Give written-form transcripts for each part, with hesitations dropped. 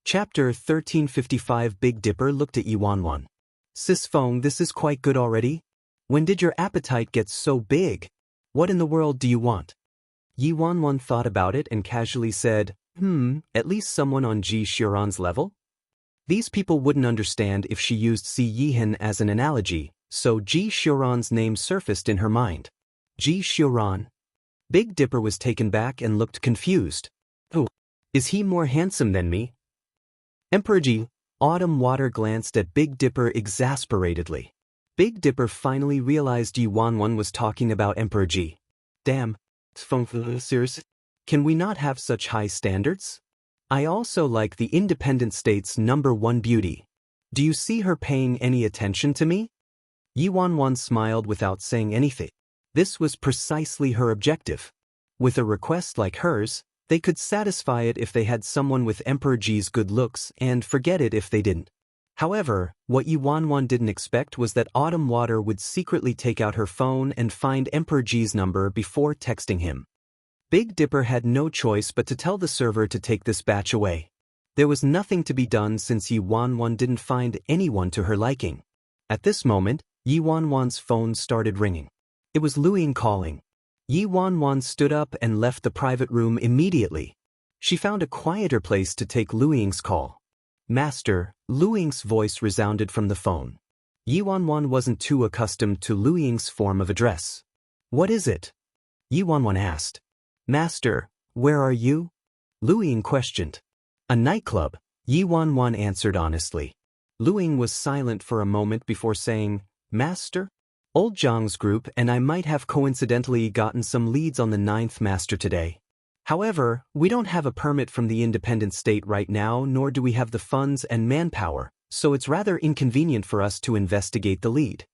Chapter 1355. Big Dipper looked at Yi Wanwan. Sis Feng, this is quite good already. When did your appetite get so big? What in the world do you want? Yi Wanwan thought about it and casually said, at least someone on Ji Xiuran's level? These people wouldn't understand if she used Si Yihan as an analogy, so Ji Xiuran's name surfaced in her mind. Ji Xiuran. Big Dipper was taken back and looked confused. Oh, is he more handsome than me? Emperor Ji. Autumn Water glanced at Big Dipper exasperatedly. Big Dipper finally realized Yi Wanwan was talking about Emperor Ji. Damn. Serious? Can we not have such high standards? I also like the independent state's #1 beauty. Do you see her paying any attention to me? Yi Wanwan smiled without saying anything. This was precisely her objective. With a request like hers, they could satisfy it if they had someone with Emperor Ji's good looks and forget it if they didn't. However, what Yi Wanwan didn't expect was that Autumn Water would secretly take out her phone and find Emperor Ji's number before texting him. Big Dipper had no choice but to tell the server to take this batch away. There was nothing to be done since Yi Wanwan didn't find anyone to her liking. At this moment, Yi Wanwan's phone started ringing. It was Lu Ying calling. Yi Wanwan stood up and left the private room immediately. She found a quieter place to take Lu Ying's call. Master, Lu Ying's voice resounded from the phone. Yi Wanwan wasn't too accustomed to Lu Ying's form of address. What is it? Yi Wanwan asked. Master, where are you? Lu Ying questioned. A nightclub, Yi Wanwan answered honestly. Lu Ying was silent for a moment before saying, Master? Old Zhang's group and I might have coincidentally gotten some leads on the 9th Master today. However, we don't have a permit from the independent state right now, nor do we have the funds and manpower, so it's rather inconvenient for us to investigate the lead.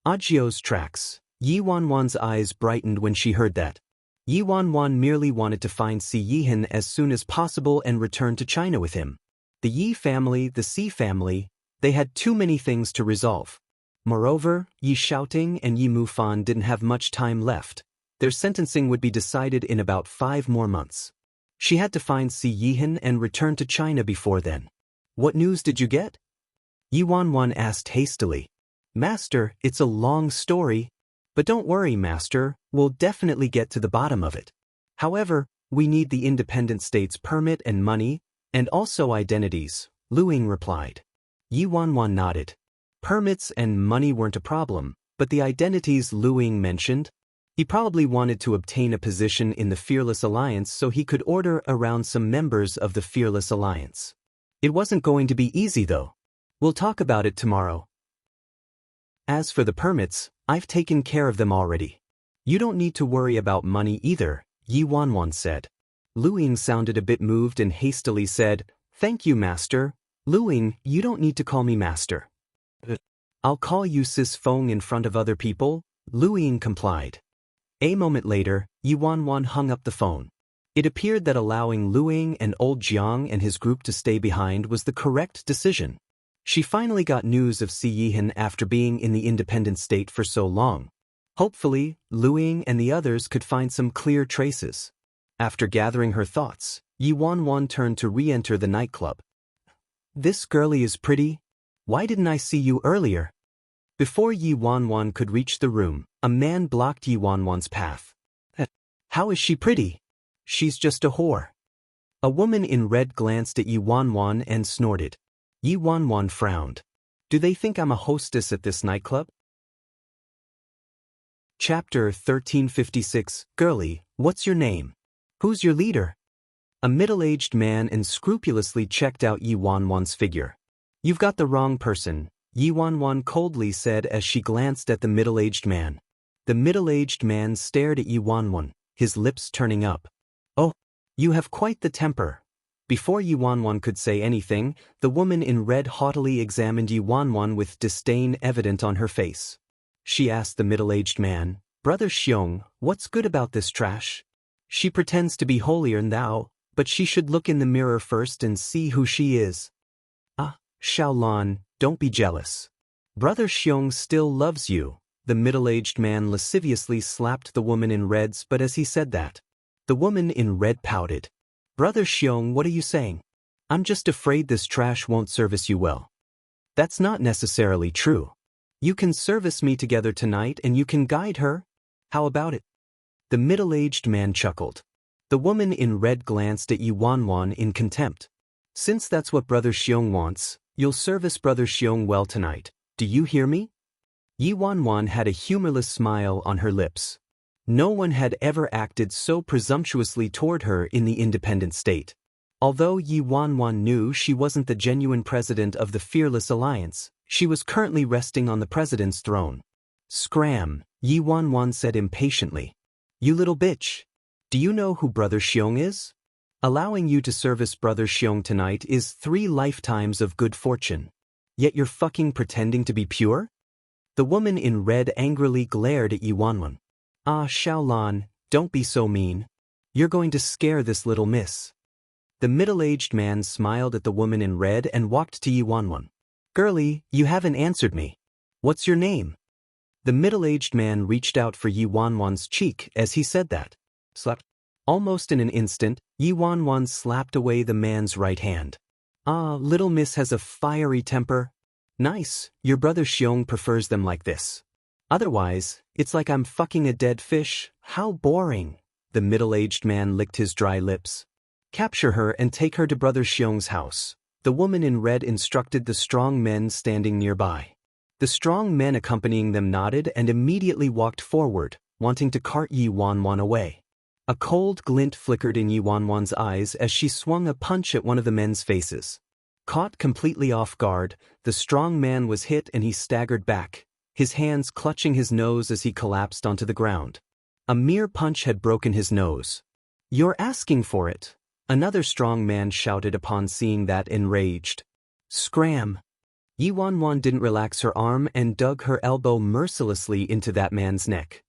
Agio's tracks. Yi Wanwan's eyes brightened when she heard that. Yi Wanwan merely wanted to find Si Yihan as soon as possible and return to China with him. The Yi family, the Si family, they had too many things to resolve. Moreover, Yi Xiaoting and Yi Mufan didn't have much time left. Their sentencing would be decided in about 5 more months. She had to find Si Yihan and return to China before then. What news did you get? Yi Wanwan asked hastily. Master, it's a long story. But don't worry, Master, we'll definitely get to the bottom of it. However, we need the independent state's permit and money, and also identities, Lu Ying replied. Yi Wanwan nodded. Permits and money weren't a problem, but the identities Lu Ying mentioned? He probably wanted to obtain a position in the Fearless Alliance so he could order around some members of the Fearless Alliance. It wasn't going to be easy though. We'll talk about it tomorrow. As for the permits, I've taken care of them already. You don't need to worry about money either, Yi Wanwan said. Lu Ying sounded a bit moved and hastily said, Thank you, Master. Lu Ying, you don't need to call me Master. I'll call you Sis Feng in front of other people, Lu Ying complied. A moment later, Yi Wanwan hung up the phone. It appeared that allowing Lu Ying and Old Jiang and his group to stay behind was the correct decision. She finally got news of Si Yihan after being in the independent state for so long. Hopefully, Lu Ying and the others could find some clear traces. After gathering her thoughts, Yi Wanwan turned to re-enter the nightclub. This girlie is pretty. Why didn't I see you earlier? Before Yi Wanwan could reach the room, a man blocked Yi Wanwan's path. How is she pretty? She's just a whore. A woman in red glanced at Yi Wanwan and snorted. Yi Wanwan frowned. Do they think I'm a hostess at this nightclub? Chapter 1356. Girlie, what's your name? Who's your leader? A middle-aged man unscrupulously checked out Yi Wanwan's figure. You've got the wrong person, Yi Wanwan coldly said as she glanced at the middle-aged man. The middle-aged man stared at Yi Wanwan, his lips turning up. Oh, you have quite the temper. Before Yi Wanwan could say anything, the woman in red haughtily examined Yi Wanwan with disdain evident on her face. She asked the middle-aged man, Brother Xiong, what's good about this trash? She pretends to be holier than thou, but she should look in the mirror first and see who she is. Ah, Xiaolan, don't be jealous. Brother Xiong still loves you. The middle-aged man lasciviously slapped the woman in reds, but as he said that, the woman in red pouted. Brother Xiong, what are you saying? I'm just afraid this trash won't service you well. That's not necessarily true. You can service me together tonight and you can guide her. How about it? The middle-aged man chuckled. The woman in red glanced at Yi Wanwan in contempt. Since that's what Brother Xiong wants, you'll service Brother Xiong well tonight. Do you hear me? Yi Wanwan had a humorless smile on her lips. No one had ever acted so presumptuously toward her in the independent state. Although Yi Wanwan knew she wasn't the genuine president of the Fearless Alliance, she was currently resting on the president's throne. Scram, Yi Wanwan said impatiently. You little bitch. Do you know who Brother Xiong is? Allowing you to service Brother Xiong tonight is 3 lifetimes of good fortune. Yet you're fucking pretending to be pure? The woman in red angrily glared at Yi Wanwan. Ah, Xiaolan, don't be so mean. You're going to scare this little miss. The middle-aged man smiled at the woman in red and walked to Yi Wanwan. Girlie, you haven't answered me. What's your name? The middle-aged man reached out for Yi Wanwan's cheek as he said that. Slap. Almost in an instant, Yi Wanwan slapped away the man's right hand. Ah, little miss has a fiery temper. Nice, your brother Xiong prefers them like this. Otherwise, it's like I'm fucking a dead fish. How boring. The middle-aged man licked his dry lips. Capture her and take her to Brother Xiong's house. The woman in red instructed the strong men standing nearby. The strong men accompanying them nodded and immediately walked forward, wanting to cart Yi Wanwan away. A cold glint flickered in Yi Wanwan's eyes as she swung a punch at one of the men's faces. Caught completely off guard, the strong man was hit and he staggered back, his hands clutching his nose as he collapsed onto the ground. A mere punch had broken his nose. You're asking for it, another strong man shouted upon seeing that, enraged. Scram! Yi Wanwan didn't relax her arm and dug her elbow mercilessly into that man's neck.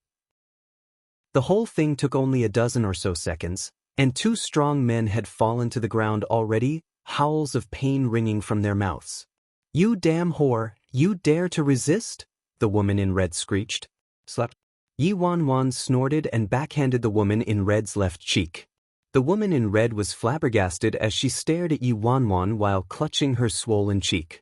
The whole thing took only a dozen or so seconds, and 2 strong men had fallen to the ground already, howls of pain ringing from their mouths. You damn whore, you dare to resist? The woman in red screeched. Slap. Yi Wanwan snorted and backhanded the woman in red's left cheek. The woman in red was flabbergasted as she stared at Yi Wanwan while clutching her swollen cheek.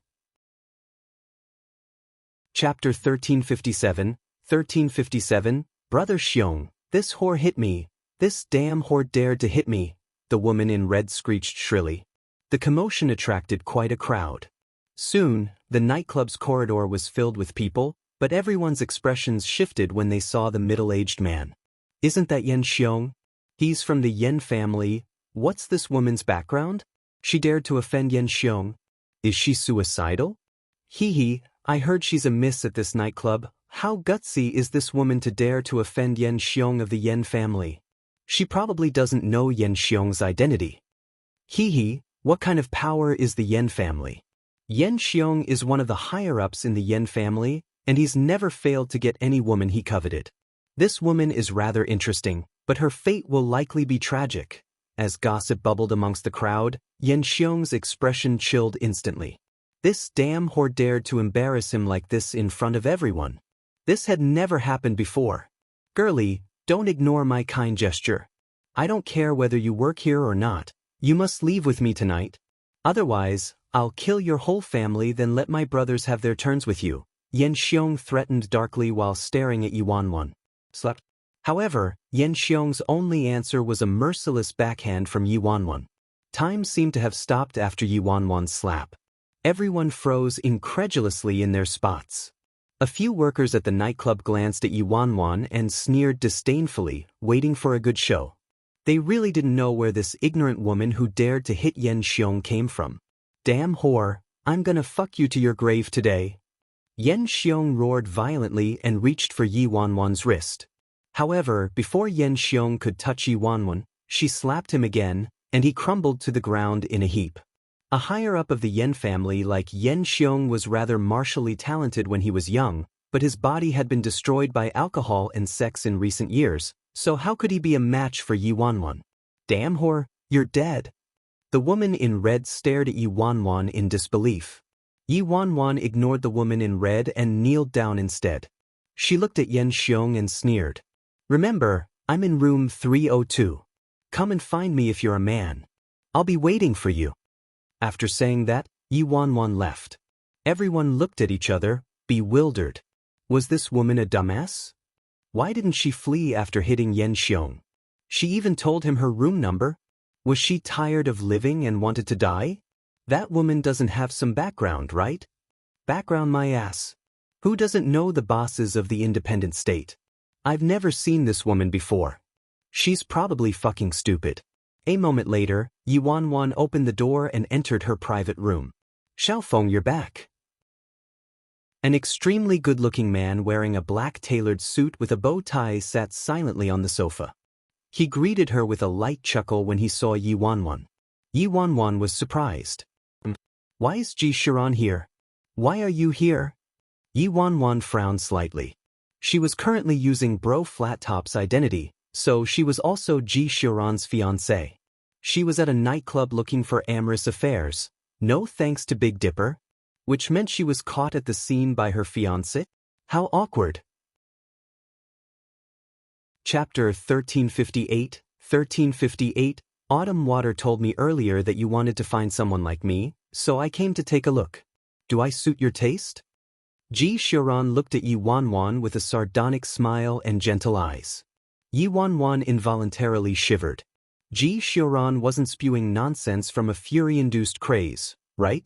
Chapter 1357, Brother Xiong, this whore hit me. This damn whore dared to hit me, the woman in red screeched shrilly. The commotion attracted quite a crowd. Soon, the nightclub's corridor was filled with people, but everyone's expressions shifted when they saw the middle-aged man. Isn't that Yan Xiong? He's from the Yan family. What's this woman's background? She dared to offend Yan Xiong. Is she suicidal? Hee hee, I heard she's a miss at this nightclub. How gutsy is this woman to dare to offend Yan Xiong of the Yan family? She probably doesn't know Yan Xiong's identity. Hee hee, what kind of power is the Yan family? Yan Xiong is one of the higher-ups in the Yan family, and he's never failed to get any woman he coveted. This woman is rather interesting, but her fate will likely be tragic. As gossip bubbled amongst the crowd, Yan Xiong's expression chilled instantly. This damn whore dared to embarrass him like this in front of everyone. This had never happened before. Girlie, don't ignore my kind gesture. I don't care whether you work here or not. You must leave with me tonight. Otherwise, I'll kill your whole family, then let my brothers have their turns with you. Yan Xiong threatened darkly while staring at Yi Wanwan. Slap. However, Yan Xiong's only answer was a merciless backhand from Yi Wanwan. Time seemed to have stopped after Yi Wanwan's slap. Everyone froze incredulously in their spots. A few workers at the nightclub glanced at Yi Wanwan and sneered disdainfully, waiting for a good show. They really didn't know where this ignorant woman who dared to hit Yan Xiong came from. Damn whore, I'm gonna fuck you to your grave today. Yan Xiong roared violently and reached for Yi Wanwan's wrist. However, before Yan Xiong could touch Yi Wanwan, she slapped him again, and he crumbled to the ground in a heap. A higher-up of the Yan family like Yan Xiong was rather martially talented when he was young, but his body had been destroyed by alcohol and sex in recent years, so how could he be a match for Yi Wanwan? Damn whore, you're dead. The woman in red stared at Yi Wanwan in disbelief. Yi Wanwan ignored the woman in red and kneeled down instead. She looked at Yan Xiong and sneered. Remember, I'm in room 302. Come and find me if you're a man. I'll be waiting for you. After saying that, Yi Wanwan left. Everyone looked at each other, bewildered. Was this woman a dumbass? Why didn't she flee after hitting Yan Xiong? She even told him her room number. Was she tired of living and wanted to die? That woman doesn't have some background, right? Background my ass. Who doesn't know the bosses of the independent state? I've never seen this woman before. She's probably fucking stupid. A moment later, Yi Wanwan opened the door and entered her private room. Xiaofeng, you're back. An extremely good-looking man wearing a black tailored suit with a bow tie sat silently on the sofa. He greeted her with a light chuckle when he saw Yi Wanwan. Yi Wanwan was surprised. Why is Ji Shiran here? Why are you here? Yi Wanwan frowned slightly. She was currently using Bro Flat Top's identity, so she was also Ji Shiran's fiancée. She was at a nightclub looking for amorous affairs, no thanks to Big Dipper, which meant she was caught at the scene by her fiancé? How awkward. Chapter 1358, 1358. Autumn Water told me earlier that you wanted to find someone like me, so I came to take a look. Do I suit your taste? Ji Shiran looked at Yi Wanwan with a sardonic smile and gentle eyes. Yi Wanwan involuntarily shivered. Ji Shiran wasn't spewing nonsense from a fury-induced craze, right?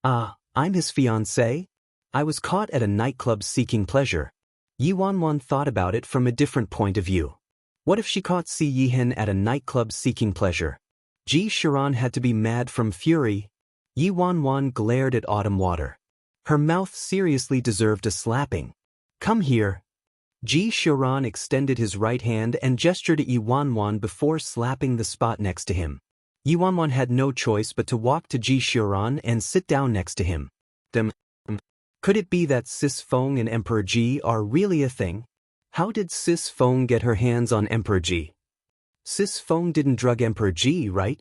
I'm his fiancée? I was caught at a nightclub seeking pleasure. Yi Wanwan thought about it from a different point of view. What if she caught Si Yihen at a nightclub seeking pleasure? Ji Shiran had to be mad from fury. Yi Wanwan glared at Autumn Water. Her mouth seriously deserved a slapping. Come here. Ji Shiran extended his right hand and gestured at Yi Wanwan before slapping the spot next to him. Yi Wanwan had no choice but to walk to Ji Shiran and sit down next to him. Could it be that Sis Feng and Emperor Ji are really a thing? How did Sis Feng get her hands on Emperor Ji? Sis Feng didn't drug Emperor Ji, right?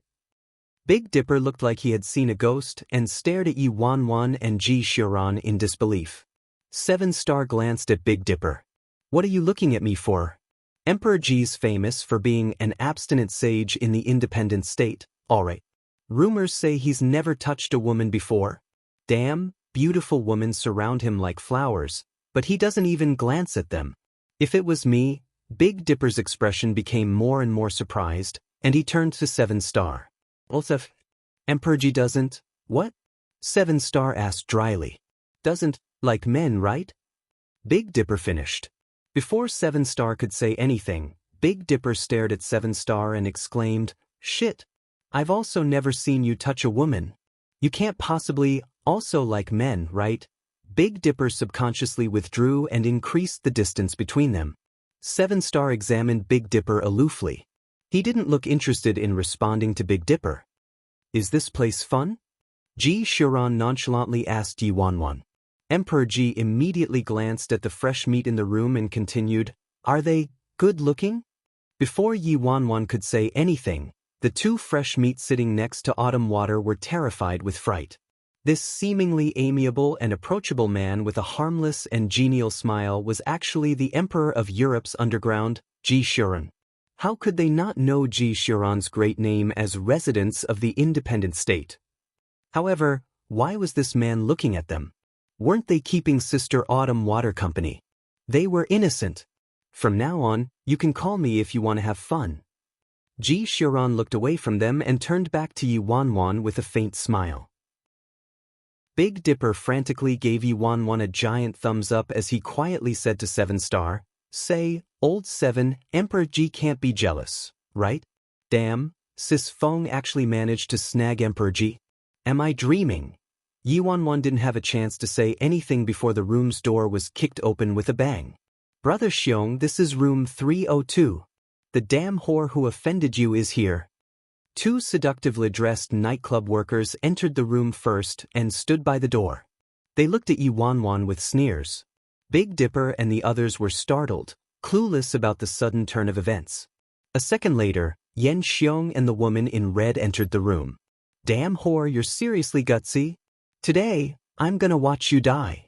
Big Dipper looked like he had seen a ghost and stared at Yi Wanwan and Ji Shiran in disbelief. 7-Star glanced at Big Dipper. What are you looking at me for? Emperor Ji's famous for being an abstinent sage in the independent state, alright. Rumors say he's never touched a woman before. Damn, beautiful women surround him like flowers, but he doesn't even glance at them. If it was me, Big Dipper's expression became more and more surprised, and he turned to 7-Star. Also, Emperor Ji doesn't, what? 7-Star asked dryly. Doesn't, like men, right? Big Dipper finished. Before 7-Star could say anything, Big Dipper stared at 7-Star and exclaimed, Shit! I've also never seen you touch a woman. You can't possibly also like men, right? Big Dipper subconsciously withdrew and increased the distance between them. 7-Star examined Big Dipper aloofly. He didn't look interested in responding to Big Dipper. Is this place fun? Ji Shiran nonchalantly asked Yi Wanwan. Emperor Ji immediately glanced at the fresh meat in the room and continued, Are they good-looking? Before Yi Wanwan could say anything, the two fresh meat sitting next to Autumn Water were terrified with fright. This seemingly amiable and approachable man with a harmless and genial smile was actually the Emperor of Europe's underground, Ji Shiran. How could they not know Ji Shiran's great name as residents of the independent state? However, why was this man looking at them? Weren't they keeping Sister Autumn Water company? They were innocent. From now on, you can call me if you want to have fun. Ji Shiran looked away from them and turned back to Yi Wanwan with a faint smile. Big Dipper frantically gave Yi Wanwan a giant thumbs up as he quietly said to 7-Star, Say, old 7, Emperor Ji can't be jealous, right? Damn, Sis Feng actually managed to snag Emperor Ji. Am I dreaming? Yi Wanwan didn't have a chance to say anything before the room's door was kicked open with a bang. Brother Xiong, this is room 302. The damn whore who offended you is here. Two seductively dressed nightclub workers entered the room first and stood by the door. They looked at Yi Wanwan with sneers. Big Dipper and the others were startled, clueless about the sudden turn of events. A second later, Yan Xiong and the woman in red entered the room. Damn whore, you're seriously gutsy? Today, I'm gonna watch you die.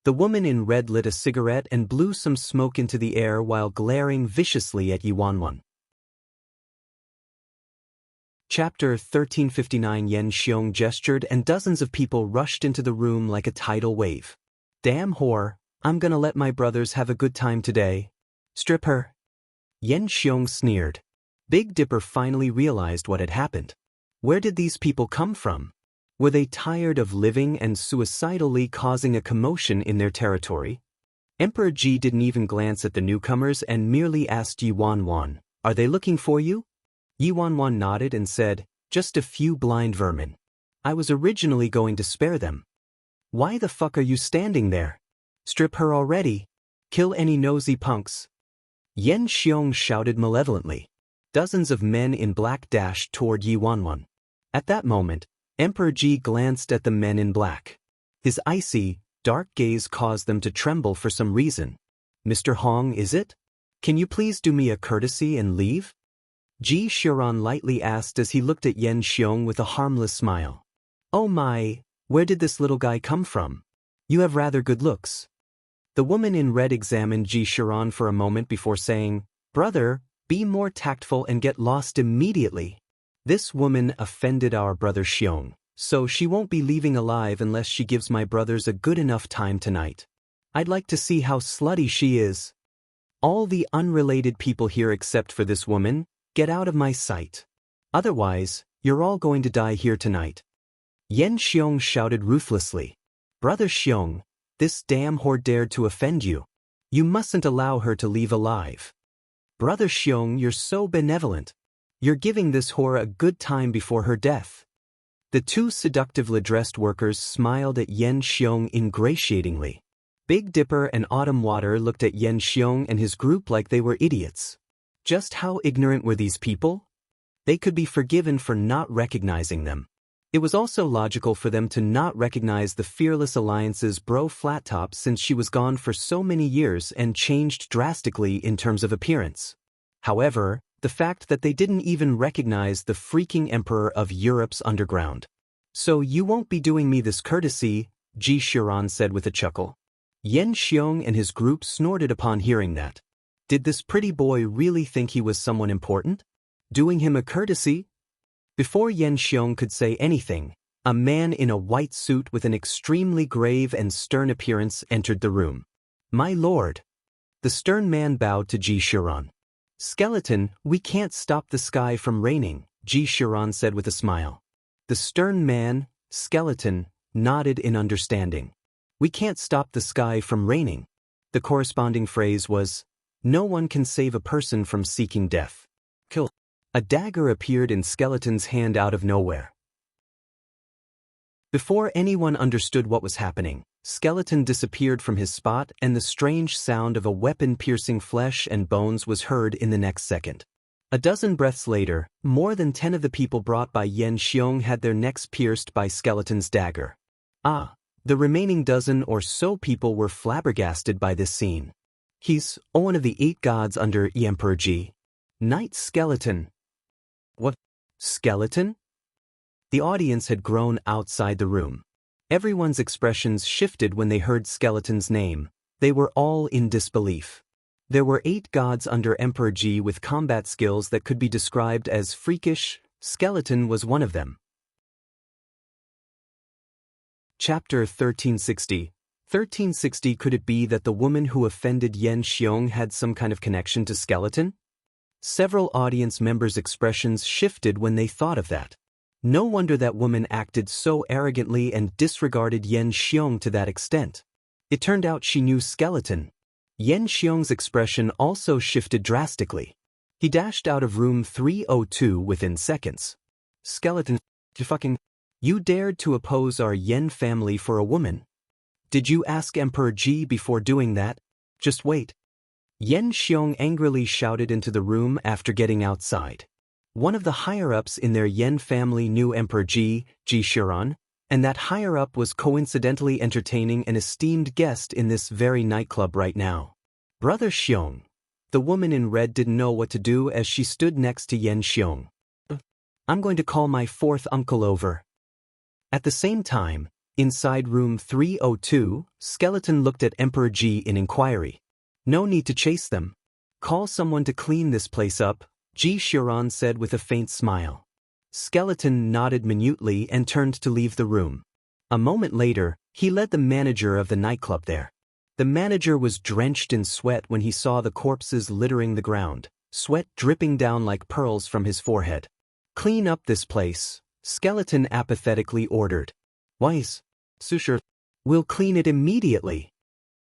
The woman in red lit a cigarette and blew some smoke into the air while glaring viciously at Yi Wanwan. Chapter 1359. Yen Xiong gestured and dozens of people rushed into the room like a tidal wave. Damn whore, I'm gonna let my brothers have a good time today. Strip her. Yen Xiong sneered. Big Dipper finally realized what had happened. Where did these people come from? Were they tired of living and suicidally causing a commotion in their territory? Emperor Ji didn't even glance at the newcomers and merely asked Yi Wanwan, "Are they looking for you?" Yi Wanwan nodded and said, "Just a few blind vermin. I was originally going to spare them." "Why the fuck are you standing there? Strip her already. Kill any nosy punks." Yen Xiong shouted malevolently. Dozens of men in black dashed toward Yi Wanwan. At that moment, Emperor Ji glanced at the men in black. His icy, dark gaze caused them to tremble for some reason. "Mr. Hong, is it? Can you please do me a courtesy and leave?" Ji Shiran lightly asked as he looked at Yen Xiong with a harmless smile. "Oh my, where did this little guy come from? You have rather good looks." The woman in red examined Ji Shiran for a moment before saying, "Brother, be more tactful and get lost immediately. This woman offended our brother Xiong, so she won't be leaving alive unless she gives my brothers a good enough time tonight. I'd like to see how slutty she is. All the unrelated people here except for this woman, get out of my sight. Otherwise, you're all going to die here tonight." Yen Xiong shouted ruthlessly. "Brother Xiong, this damn whore dared to offend you. You mustn't allow her to leave alive. Brother Xiong, you're so benevolent. You're giving this whore a good time before her death." The two seductively dressed workers smiled at Yen Xiong ingratiatingly. Big Dipper and Autumn Water looked at Yen Xiong and his group like they were idiots. Just how ignorant were these people? They could be forgiven for not recognizing them. It was also logical for them to not recognize the Fearless Alliance's Bro Flattop since she was gone for so many years and changed drastically in terms of appearance. However, the fact that they didn't even recognize the freaking Emperor of Europe's underground. "So you won't be doing me this courtesy," Ji Shiran said with a chuckle. Yen Xiong and his group snorted upon hearing that. Did this pretty boy really think he was someone important? Doing him a courtesy? Before Yen Xiong could say anything, a man in a white suit with an extremely grave and stern appearance entered the room. "My lord." The stern man bowed to Ji Shiran. "Skeleton, we can't stop the sky from raining," Ji Shiran said with a smile. The stern man, Skeleton, nodded in understanding. "We can't stop the sky from raining." The corresponding phrase was, "No one can save a person from seeking death." Kill. A dagger appeared in Skeleton's hand out of nowhere. Before anyone understood what was happening, Skeleton disappeared from his spot and the strange sound of a weapon piercing flesh and bones was heard in the next second. A dozen breaths later, more than 10 of the people brought by Yen Xiong had their necks pierced by Skeleton's dagger. The remaining dozen or so people were flabbergasted by this scene. "He's one of the 8 gods under Emperor Ji. Knight Skeleton." "What? Skeleton?" The audience had grown outside the room. Everyone's expressions shifted when they heard Skeleton's name. They were all in disbelief. There were 8 gods under Emperor Ji with combat skills that could be described as freakish. Skeleton was one of them. Chapter 1360. 1360. Could it be that the woman who offended Yen Xiong had some kind of connection to Skeleton? Several audience members' expressions shifted when they thought of that. No wonder that woman acted so arrogantly and disregarded Yen Xiong to that extent. It turned out she knew Skeleton. Yen Xiong's expression also shifted drastically. He dashed out of room 302 within seconds. "Skeleton, you dared to oppose our Yen family for a woman. Did you ask Emperor Ji before doing that? Just wait." Yen Xiong angrily shouted into the room after getting outside. One of the higher-ups in their Yen family knew Emperor Ji Shiran, and that higher-up was coincidentally entertaining an esteemed guest in this very nightclub right now. "Brother Xiong." The woman in red didn't know what to do as she stood next to Yen Xiong. "I'm going to call my 4th uncle over." At the same time, inside room 302, Skeleton looked at Emperor Ji in inquiry. "No need to chase them. Call someone to clean this place up," Ji Shiran said with a faint smile. Skeleton nodded minutely and turned to leave the room. A moment later, he led the manager of the nightclub there. The manager was drenched in sweat when he saw the corpses littering the ground, sweat dripping down like pearls from his forehead. "Clean up this place," Skeleton apathetically ordered. "Wise, Susher, we'll clean it immediately."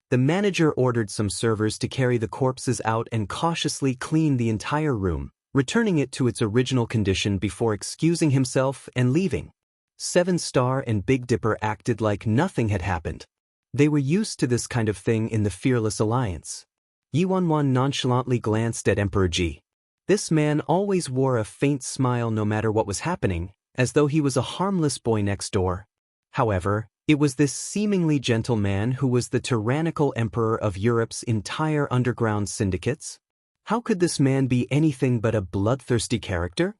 The manager ordered some servers to carry the corpses out and cautiously clean the entire room, returning it to its original condition before excusing himself and leaving. Seven Star and Big Dipper acted like nothing had happened. They were used to this kind of thing in the Fearless Alliance. Yi Wanwan nonchalantly glanced at Emperor Ji. This man always wore a faint smile no matter what was happening, as though he was a harmless boy next door. However, it was this seemingly gentle man who was the tyrannical emperor of Europe's entire underground syndicates. How could this man be anything but a bloodthirsty character?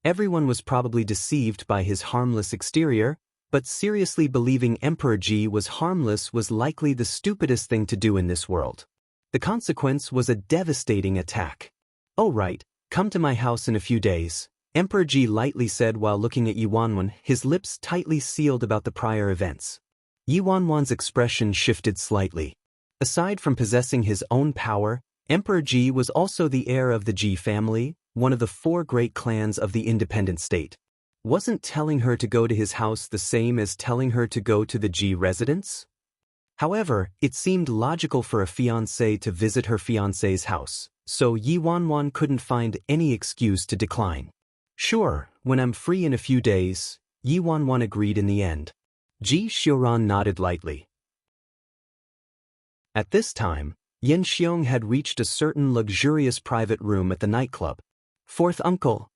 Everyone was probably deceived by his harmless exterior, but seriously believing Emperor Ji was harmless was likely the stupidest thing to do in this world. The consequence was a devastating attack. "Oh right, come to my house in a few days," Emperor Ji lightly said while looking at Yi Wanwan, his lips tightly sealed about the prior events. Yi Wanwan's expression shifted slightly. Aside from possessing his own power, Emperor Ji was also the heir of the Ji family, one of the four great clans of the independent state. Wasn't telling her to go to his house the same as telling her to go to the Ji residence? However, it seemed logical for a fiancée to visit her fiancé's house, so Yi Wanwan couldn't find any excuse to decline. "Sure, when I'm free in a few days," Yi Wanwan agreed in the end. Ji Xiuran nodded lightly. At this time, Yan Xiong had reached a certain luxurious private room at the nightclub. "Fourth uncle."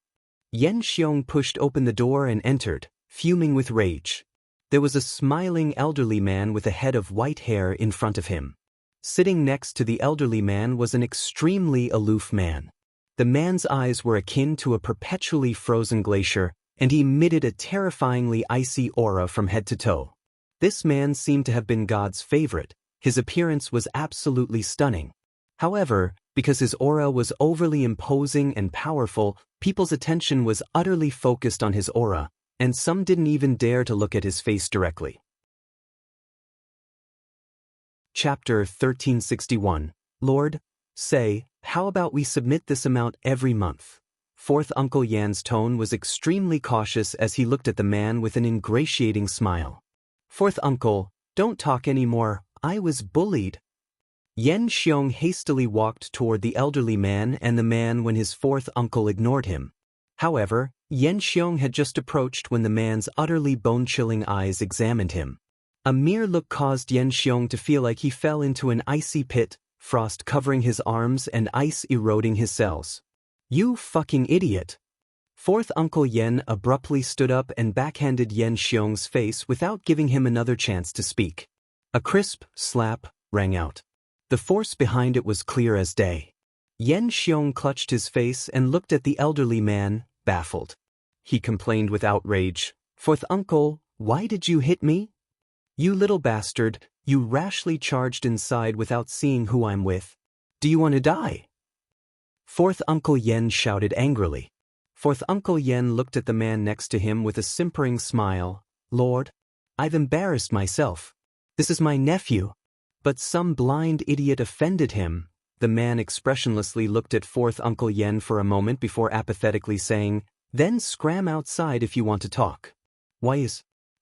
Yan Xiong pushed open the door and entered, fuming with rage. There was a smiling elderly man with a head of white hair in front of him. Sitting next to the elderly man was an extremely aloof man. The man's eyes were akin to a perpetually frozen glacier, and he emitted a terrifyingly icy aura from head to toe. This man seemed to have been God's favorite. His appearance was absolutely stunning. However, because his aura was overly imposing and powerful, people's attention was utterly focused on his aura, and some didn't even dare to look at his face directly. Chapter 1361. Lord, say, how about we submit this amount every month? Fourth Uncle Yan's tone was extremely cautious as he looked at the man with an ingratiating smile. "Fourth Uncle, don't talk anymore, I was bullied." Yan Xiong hastily walked toward the elderly man and the man when his fourth uncle ignored him. However, Yan Xiong had just approached when the man's utterly bone-chilling eyes examined him. A mere look caused Yan Xiong to feel like he fell into an icy pit, frost covering his arms and ice eroding his cells. "You fucking idiot!" Fourth Uncle Yan abruptly stood up and backhanded Yan Xiong's face without giving him another chance to speak. A crisp slap rang out. The force behind it was clear as day. Yan Xiong clutched his face and looked at the elderly man, baffled. He complained with outrage. "Fourth Uncle, why did you hit me? You little bastard, you rashly charged inside without seeing who I'm with. Do you want to die?" Fourth Uncle Yan shouted angrily. Fourth Uncle Yan looked at the man next to him with a simpering smile. "Lord, I've embarrassed myself. This is my nephew." But some blind idiot offended him. The man expressionlessly looked at Fourth Uncle Yan for a moment before apathetically saying, "Then scram outside if you want to talk." "Why,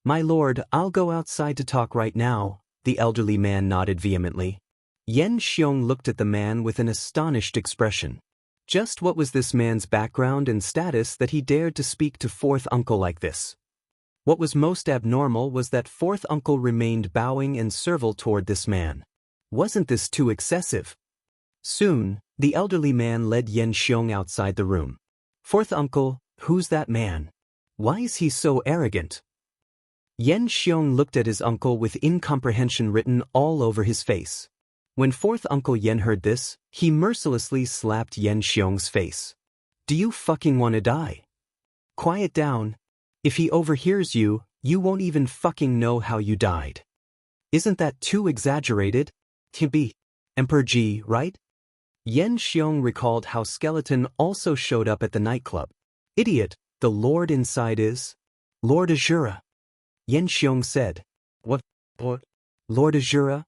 my lord, I'll go outside to talk right now," the elderly man nodded vehemently. Yan Xiong looked at the man with an astonished expression. Just what was this man's background and status that he dared to speak to Fourth Uncle like this? What was most abnormal was that Fourth Uncle remained bowing and servile toward this man. Wasn't this too excessive? Soon, the elderly man led Yan Xiong outside the room. "Fourth Uncle, who's that man? Why is he so arrogant?" Yan Xiong looked at his uncle with incomprehension written all over his face. When Fourth Uncle Yan heard this, he mercilessly slapped Yan Xiong's face. "Do you fucking want to die? Quiet down. If he overhears you, you won't even fucking know how you died. Isn't that too exaggerated? Be Emperor Ji, right?" Yan Xiong recalled how Skeleton also showed up at the nightclub. "Idiot, The lord inside is Lord Azura. Yen Xiong said. What? Lord Azura?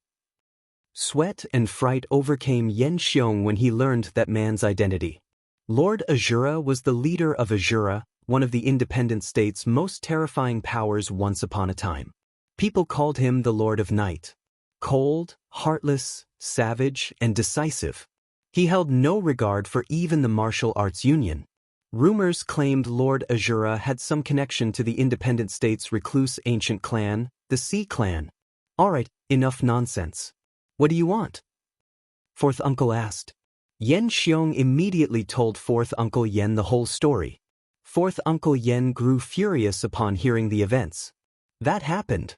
Sweat and fright overcame Yen Xiong when he learned that man's identity. Lord Azura was the leader of Azura, one of the independent state's most terrifying powers once upon a time. People called him the Lord of Night. Cold, heartless, savage, and decisive. He held no regard for even the martial arts union. Rumors claimed Lord Azura had some connection to the independent state's recluse ancient clan, the Sea Clan. Alright, enough nonsense. What do you want? Fourth uncle asked. Yen Xiong immediately told fourth uncle Yen the whole story. Fourth uncle Yen grew furious upon hearing the events. That happened.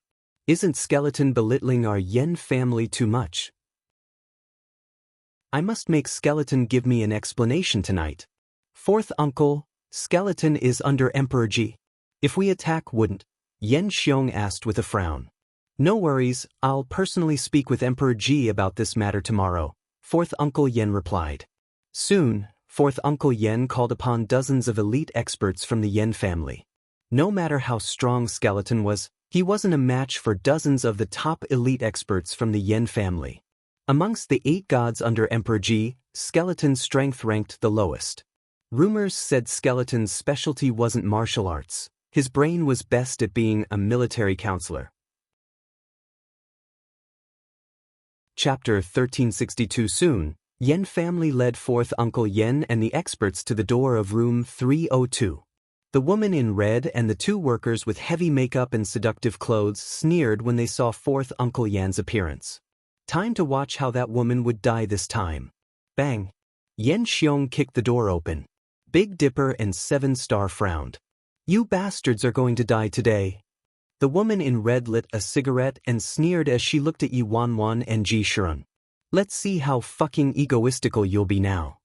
Isn't Skeleton belittling our Yen family too much? I must make Skeleton give me an explanation tonight. Fourth uncle, Skeleton is under Emperor Ji. If we attack, wouldn't? Yen Xiong asked with a frown. No worries, I'll personally speak with Emperor Ji about this matter tomorrow, fourth uncle Yen replied. Soon, fourth uncle Yen called upon dozens of elite experts from the Yen family. No matter how strong Skeleton was, he wasn't a match for dozens of the top elite experts from the Yen family. Amongst the 8 gods under Emperor Ji, Skeleton's strength ranked the lowest. Rumors said Skeleton's specialty wasn't martial arts. His brain was best at being a military counselor. Chapter 1362. Soon, Yen family led fourth uncle Yen and the experts to the door of room 302. The woman in red and the 2 workers with heavy makeup and seductive clothes sneered when they saw fourth uncle Yen's appearance. Time to watch how that woman would die this time. Bang! Yen Xiong kicked the door open. Big Dipper and 7-Star frowned. You bastards are going to die today. The woman in red lit a cigarette and sneered as she looked at Yi Wanwan and Ji Shirun. Let's see how fucking egoistical you'll be now.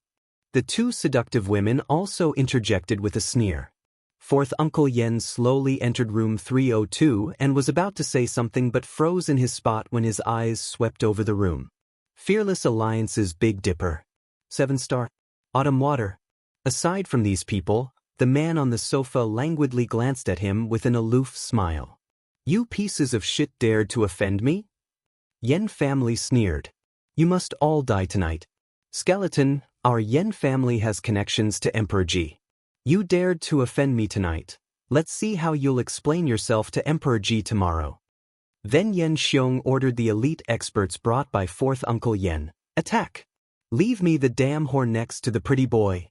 The 2 seductive women also interjected with a sneer. Fourth uncle Yen slowly entered room 302 and was about to say something but froze in his spot when his eyes swept over the room. Fearless Alliance's Big Dipper. 7-Star. Autumn Water. Aside from these people, the man on the sofa languidly glanced at him with an aloof smile. You pieces of shit dared to offend me? Yen family sneered. You must all die tonight. Skeleton, our Yen family has connections to Emperor Ji. You dared to offend me tonight. Let's see how you'll explain yourself to Emperor Ji tomorrow. Then Yen Xiong ordered the elite experts brought by fourth uncle Yen. Attack! Leave me the damn horn next to the pretty boy.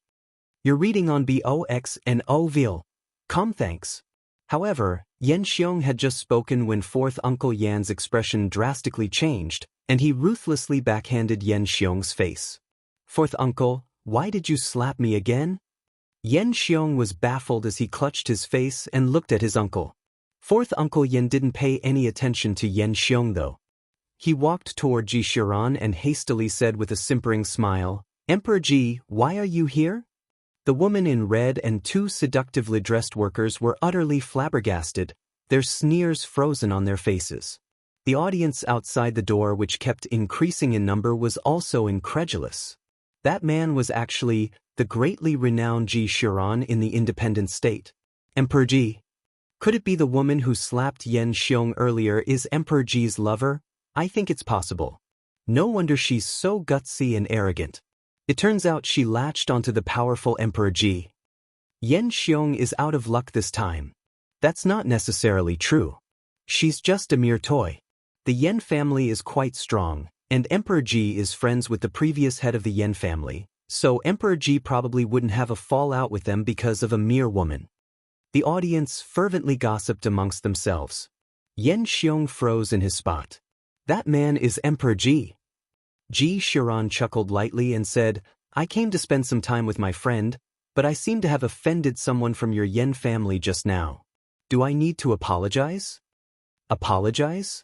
You're reading on BOX and OVIL. Thanks. However, Yen Xiong had just spoken when fourth uncle Yan's expression drastically changed, and he ruthlessly backhanded Yen Xiong's face. Fourth uncle, why did you slap me again? Yen Xiong was baffled as he clutched his face and looked at his uncle. Fourth uncle Yen didn't pay any attention to Yen Xiong though. He walked toward Ji Shiran and hastily said with a simpering smile, Emperor Ji, why are you here? The woman in red and 2 seductively dressed workers were utterly flabbergasted, their sneers frozen on their faces. The audience outside the door, which kept increasing in number, was also incredulous. That man was actually the greatly renowned Ji Shiran in the independent state. Emperor Ji. Could it be the woman who slapped Yen Xiong earlier is Emperor Ji's lover? I think it's possible. No wonder she's so gutsy and arrogant. It turns out she latched onto the powerful Emperor Ji. Yen Xiong is out of luck this time. That's not necessarily true. She's just a mere toy. The Yen family is quite strong, and Emperor Ji is friends with the previous head of the Yen family, so Emperor Ji probably wouldn't have a fallout with them because of a mere woman. The audience fervently gossiped amongst themselves. Yen Xiong froze in his spot. That man is Emperor Ji. Ji Shiran chuckled lightly and said, I came to spend some time with my friend, but I seem to have offended someone from your Yen family just now. Do I need to apologize? Apologize?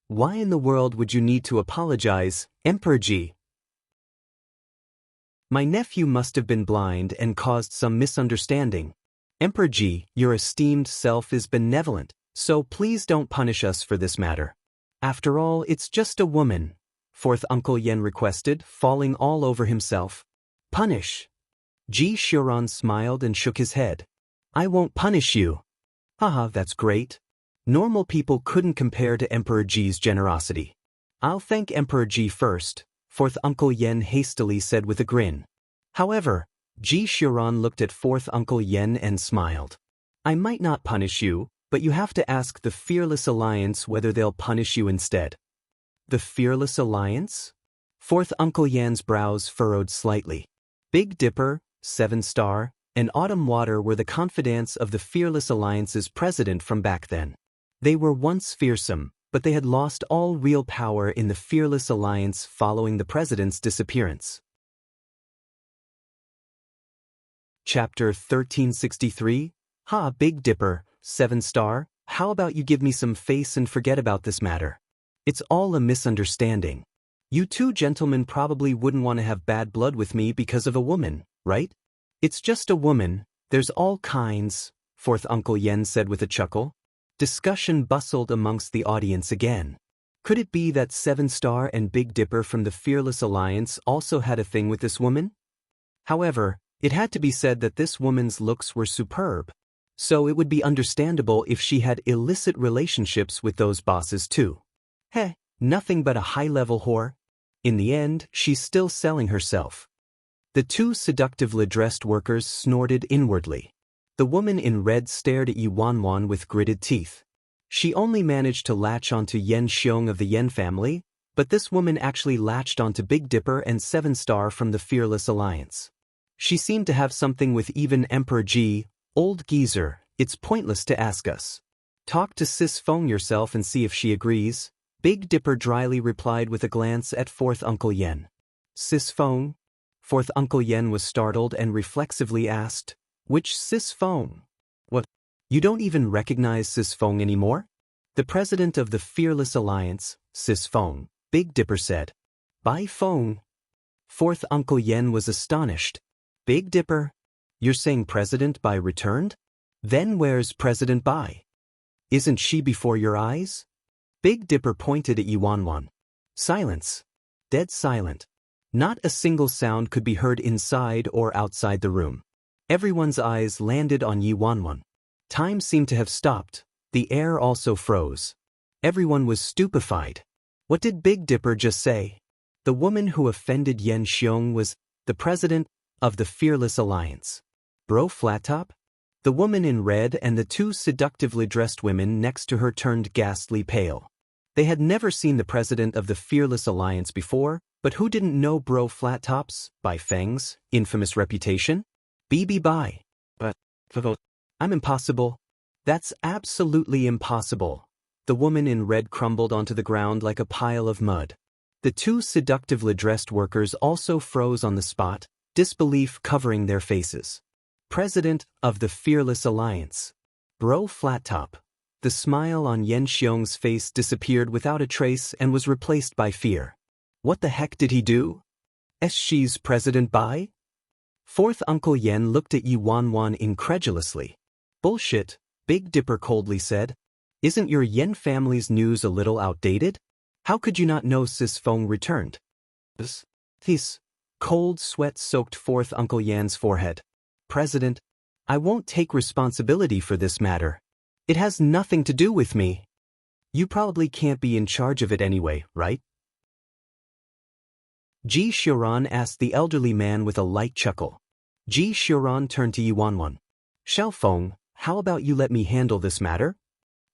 Why in the world would you need to apologize, Emperor Ji? My nephew must have been blind and caused some misunderstanding. Emperor Ji, your esteemed self is benevolent, so please don't punish us for this matter. After all, it's just a woman. Fourth uncle Yen requested, falling all over himself. Punish. Ji Shiran smiled and shook his head. I won't punish you. Haha, that's great. Normal people couldn't compare to Emperor Ji's generosity. I'll thank Emperor Ji first, fourth Uncle Yen hastily said with a grin. However, Ji Xiaoran looked at fourth Uncle Yen and smiled. I might not punish you, but you have to ask the Fearless Alliance whether they'll punish you instead. The Fearless Alliance? Fourth Uncle Yan's brows furrowed slightly. Big Dipper, 7-Star, and Autumn Water were the confidants of the Fearless Alliance's president from back then. They were once fearsome, but they had lost all real power in the Fearless Alliance following the president's disappearance. Chapter 1363. Ha, Big Dipper, 7-Star, how about you give me some face and forget about this matter? It's all a misunderstanding. You two gentlemen probably wouldn't want to have bad blood with me because of a woman, right? It's just a woman, there's all kinds, fourth Uncle Yen said with a chuckle. Discussion bustled amongst the audience again. Could it be that 7-Star and Big Dipper from the Fearless Alliance also had a thing with this woman? However, it had to be said that this woman's looks were superb, so it would be understandable if she had illicit relationships with those bosses too. Heh, nothing but a high-level whore. In the end, she's still selling herself. The two seductively dressed workers snorted inwardly. The woman in red stared at Yi Wanwan with gritted teeth. She only managed to latch onto Yen Xiong of the Yen family, but this woman actually latched onto Big Dipper and 7-Star from the Fearless Alliance. She seemed to have something with even Emperor Ji. Old geezer, it's pointless to ask us. Talk to Sis Feng yourself and see if she agrees, Big Dipper dryly replied with a glance at fourth Uncle Yen. Sis Feng? Fourth Uncle Yen was startled and reflexively asked, which Sis Feng? What? You don't even recognize Sis Feng anymore? The president of the Fearless Alliance, Sis Feng, Big Dipper said. Bai Feng? Fourth Uncle Yen was astonished. Big Dipper? You're saying President Bai returned? Then where's President Bai? Isn't she before your eyes? Big Dipper pointed at Yi Wanwan. Silence. Dead silent. Not a single sound could be heard inside or outside the room. Everyone's eyes landed on Yi Wanwan. Time seemed to have stopped. The air also froze. Everyone was stupefied. What did Big Dipper just say? The woman who offended Yen Xiong was the president of the Fearless Alliance. Bro Flattop? The woman in red and the two seductively dressed women next to her turned ghastly pale. They had never seen the president of the Fearless Alliance before, but who didn't know Bro Flattop's, Bai Feng's, infamous reputation? BB Bai. But, I'm impossible. That's absolutely impossible. The woman in red crumbled onto the ground like a pile of mud. The two seductively dressed workers also froze on the spot, disbelief covering their faces. President of the Fearless Alliance. Bro Flattop. The smile on Yen Xiong's face disappeared without a trace and was replaced by fear. What the heck did he do? She's President Bai? Fourth Uncle Yen looked at Yi Wanwan incredulously. Bullshit, Big Dipper coldly said. Isn't your Yen family's news a little outdated? How could you not know Sis Feng returned? This. Cold sweat soaked fourth Uncle Yan's forehead. President, I won't take responsibility for this matter. It has nothing to do with me. You probably can't be in charge of it anyway, right? Ji Xiaoran asked the elderly man with a light chuckle. Ji Xiaoran turned to Yi Wanwan. Xiaofeng, how about you let me handle this matter?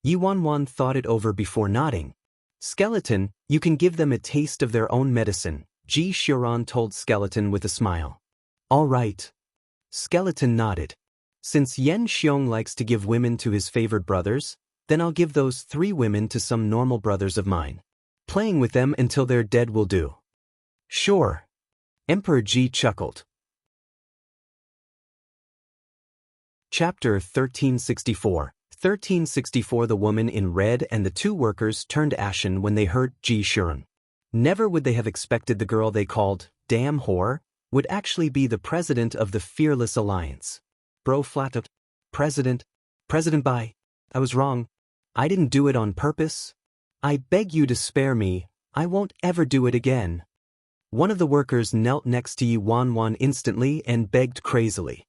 Yi Wanwan thought it over before nodding. Skeleton, you can give them a taste of their own medicine, Ji Xiaoran told Skeleton with a smile. All right. Skeleton nodded. Since Yen Xiong likes to give women to his favored brothers, then I'll give those 3 women to some normal brothers of mine. Playing with them until they're dead will do. Sure. Emperor Ji chuckled. Chapter 1364. 1364. The woman in red and the 2 workers turned ashen when they heard Ji Xiaoran. Never would they have expected the girl they called damn whore would actually be the president of the Fearless Alliance. Bro Flattop. President Bai. I was wrong. I didn't do it on purpose. I beg you to spare me. I won't ever do it again. One of the workers knelt next to Yi Wanwan instantly and begged crazily.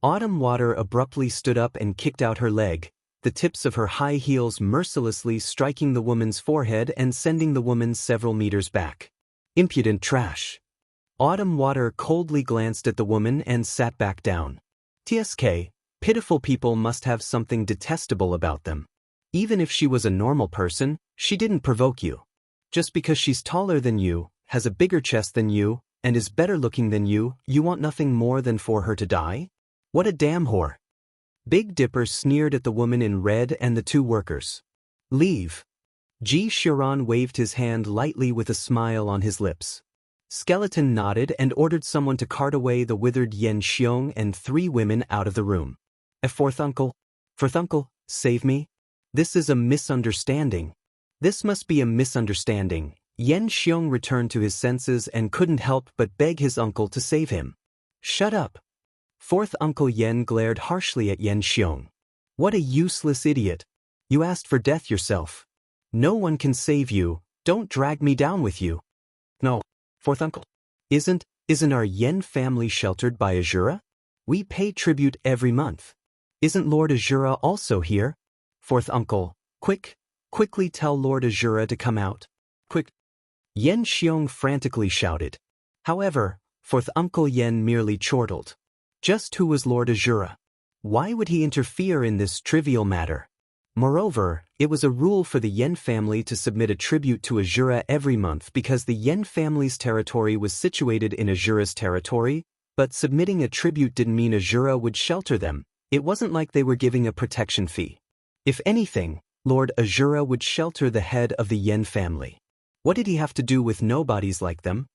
Autumn Water abruptly stood up and kicked out her leg, the tips of her high heels mercilessly striking the woman's forehead and sending the woman several meters back. Impudent trash. Autumn Water coldly glanced at the woman and sat back down. TSK, pitiful people must have something detestable about them. Even if she was a normal person, she didn't provoke you. Just because she's taller than you, has a bigger chest than you, and is better looking than you want nothing more than for her to die? What a damn whore. Big Dipper sneered at the woman in red and the two workers. Leave. Ji Shiran waved his hand lightly with a smile on his lips. Skeleton nodded and ordered someone to cart away the withered Yen Xiong and 3 women out of the room. Fourth uncle, save me. This is a misunderstanding. This must be a misunderstanding. Yen Xiong returned to his senses and couldn't help but beg his uncle to save him. Shut up. Fourth Uncle Yen glared harshly at Yen Xiong. What a useless idiot. You asked for death yourself. No one can save you, don't drag me down with you. No, Fourth Uncle. Isn't our Yen family sheltered by Azura? We pay tribute every month. Isn't Lord Azura also here? Fourth Uncle, quickly tell Lord Azura to come out. Quick. Yen Xiong frantically shouted. However, Fourth Uncle Yen merely chortled. Just who was Lord Azura? Why would he interfere in this trivial matter? Moreover, it was a rule for the Yen family to submit a tribute to Azura every month because the Yen family's territory was situated in Azura's territory, but submitting a tribute didn't mean Azura would shelter them. It wasn't like they were giving a protection fee. If anything, Lord Azura would shelter the head of the Yen family. What did he have to do with nobodies like them?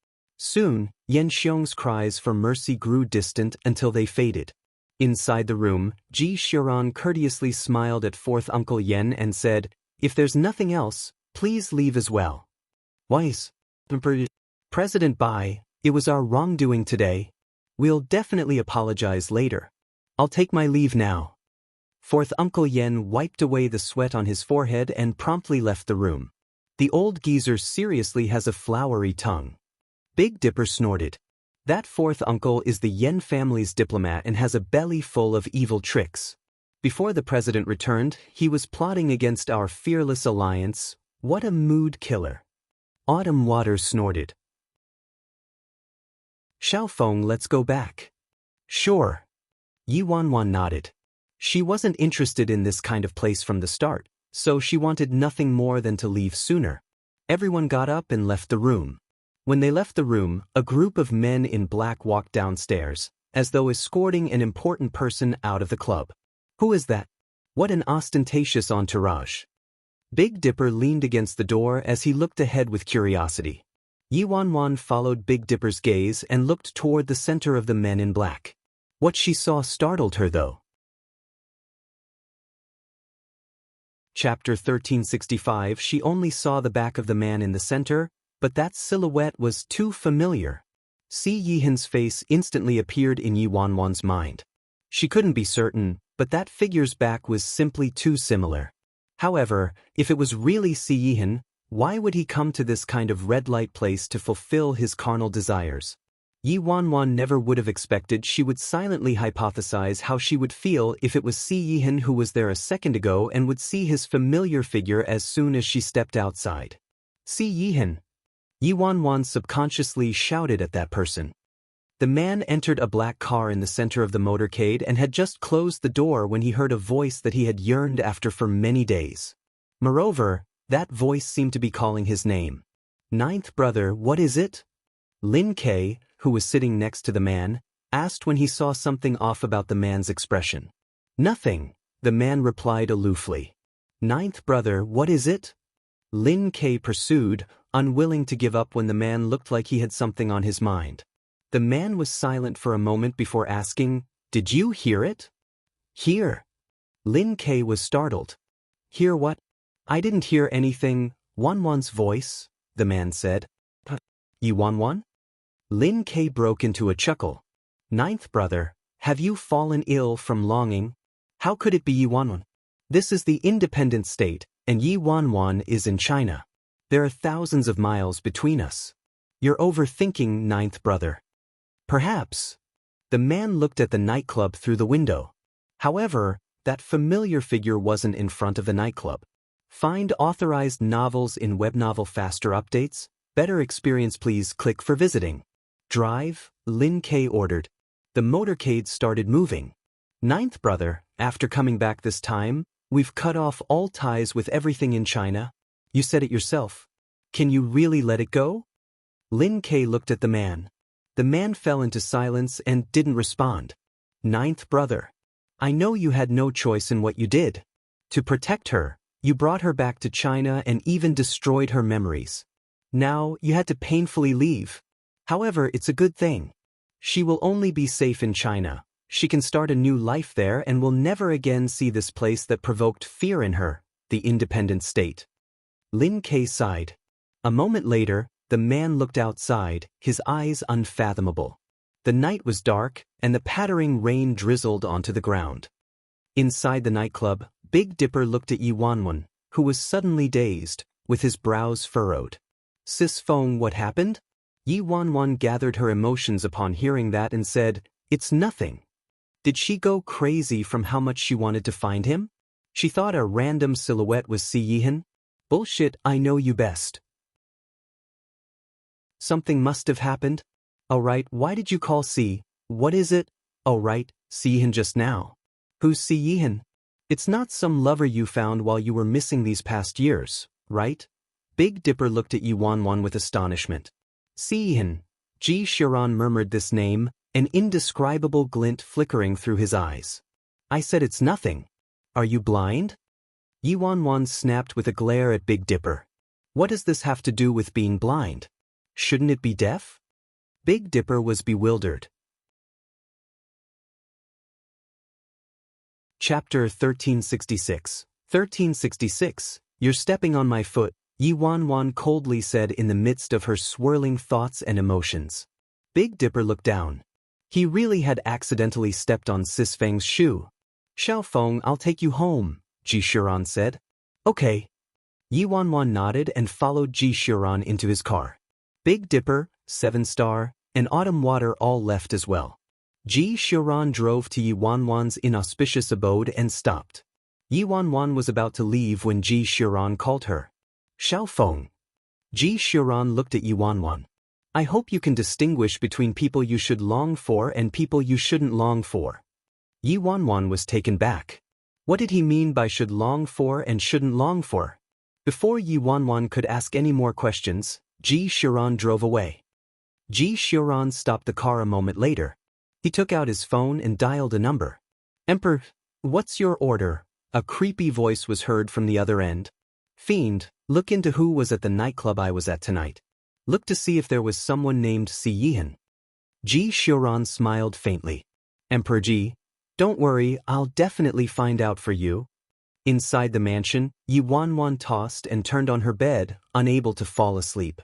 Soon, Yen Xiong's cries for mercy grew distant until they faded. Inside the room, Ji Shiran courteously smiled at Fourth Uncle Yen and said, If there's nothing else, please leave as well. Wise. President Bai, it was our wrongdoing today. We'll definitely apologize later. I'll take my leave now. Fourth Uncle Yen wiped away the sweat on his forehead and promptly left the room. The old geezer seriously has a flowery tongue. Big Dipper snorted. That fourth uncle is the Yen family's diplomat and has a belly full of evil tricks. Before the president returned, he was plotting against our fearless alliance. What a mood killer. Autumn Water snorted. Xiaofeng, let's go back. Sure. Yi Wanwan nodded. She wasn't interested in this kind of place from the start, so she wanted nothing more than to leave sooner. Everyone got up and left the room. When they left the room, a group of men in black walked downstairs, as though escorting an important person out of the club. Who is that? What an ostentatious entourage. Big Dipper leaned against the door as he looked ahead with curiosity. Yi Wanwan followed Big Dipper's gaze and looked toward the center of the men in black. What she saw startled her though. Chapter 1365. She only saw the back of the man in the center, but that silhouette was too familiar. Si Yihan's face instantly appeared in Yi Wanwan's mind. She couldn't be certain, but that figure's back was simply too similar. However, if it was really Si Yihan, why would he come to this kind of red light place to fulfill his carnal desires? Yi Wanwan never would have expected she would silently hypothesize how she would feel if it was Si Yihan who was there a second ago and would see his familiar figure as soon as she stepped outside. Si Yihan. Yi Wanwan subconsciously shouted at that person. The man entered a black car in the center of the motorcade and had just closed the door when he heard a voice that he had yearned after for many days. Moreover, that voice seemed to be calling his name. Ninth brother, what is it? Lin Kei, who was sitting next to the man, asked when he saw something off about the man's expression. Nothing, the man replied aloofly. Ninth brother, what is it? Lin Kei pursued, unwilling to give up when the man looked like he had something on his mind. The man was silent for a moment before asking, Did you hear it? Hear? Lin Kei was startled. Hear what? I didn't hear anything. Wanwan's voice, the man said. Yi Wanwan? Lin Kei broke into a chuckle. Ninth brother, have you fallen ill from longing? How could it be Yi Wanwan? This is the independent state, and Yi Wanwan is in China. There are thousands of miles between us. You're overthinking, ninth brother. Perhaps. The man looked at the nightclub through the window. However, that familiar figure wasn't in front of the nightclub. Find authorized novels in Webnovel Faster Updates. Better experience, please click for visiting. Drive, Lin K ordered. The motorcade started moving. Ninth brother, after coming back this time, we've cut off all ties with everything in China. You said it yourself. Can you really let it go? Lin K looked at the man. The man fell into silence and didn't respond. Ninth brother, I know you had no choice in what you did. To protect her, you brought her back to China and even destroyed her memories. Now, you had to painfully leave. However, it's a good thing. She will only be safe in China. She can start a new life there and will never again see this place that provoked fear in her, the independent state. Lin K sighed. A moment later, the man looked outside, his eyes unfathomable. The night was dark, and the pattering rain drizzled onto the ground. Inside the nightclub, Big Dipper looked at Yi Wanwan, who was suddenly dazed, with his brows furrowed. Sis Feng, what happened? Yi Wanwan gathered her emotions upon hearing that and said, It's nothing. Did she go crazy from how much she wanted to find him? She thought a random silhouette was Si Yihan? Bullshit, I know you best. Something must have happened. Alright, why did you call Si? What is it? Alright, Si Yihan just now. Who's Si Yihan? It's not some lover you found while you were missing these past years, right? Big Dipper looked at Yi Wanwan with astonishment. Si Yihan. Ji Shiran murmured this name, an indescribable glint flickering through his eyes. I said it's nothing. Are you blind? Yi Wanwan snapped with a glare at Big Dipper. What does this have to do with being blind? Shouldn't it be deaf? Big Dipper was bewildered. Chapter 1366. 1366. You're stepping on my foot, Yi Wanwan coldly said in the midst of her swirling thoughts and emotions. Big Dipper looked down. He really had accidentally stepped on Sis Feng's shoe. Xiaofeng, I'll take you home, Ji Shiran said. Okay. Yi Wanwan nodded and followed Ji Shiran into his car. Big Dipper, 7-Star, and Autumn Water all left as well. Ji Shiran drove to Yi Wanwan's inauspicious abode and stopped. Yi Wanwan was about to leave when Ji Shiran called her. Xiaofeng. Ji Shiran looked at Yi Wanwan. I hope you can distinguish between people you should long for and people you shouldn't long for. Yi Wanwan was taken back. What did he mean by should long for and shouldn't long for? Before Yi Wanwan could ask any more questions, Ji Shiran drove away. Ji Shiran stopped the car a moment later. He took out his phone and dialed a number. Emperor, what's your order? A creepy voice was heard from the other end. Fiend, look into who was at the nightclub I was at tonight. Look to see if there was someone named Si Yihan. Ji Shiran smiled faintly. Emperor Ji, don't worry, I'll definitely find out for you. Inside the mansion, Yi Wanwan tossed and turned on her bed, unable to fall asleep.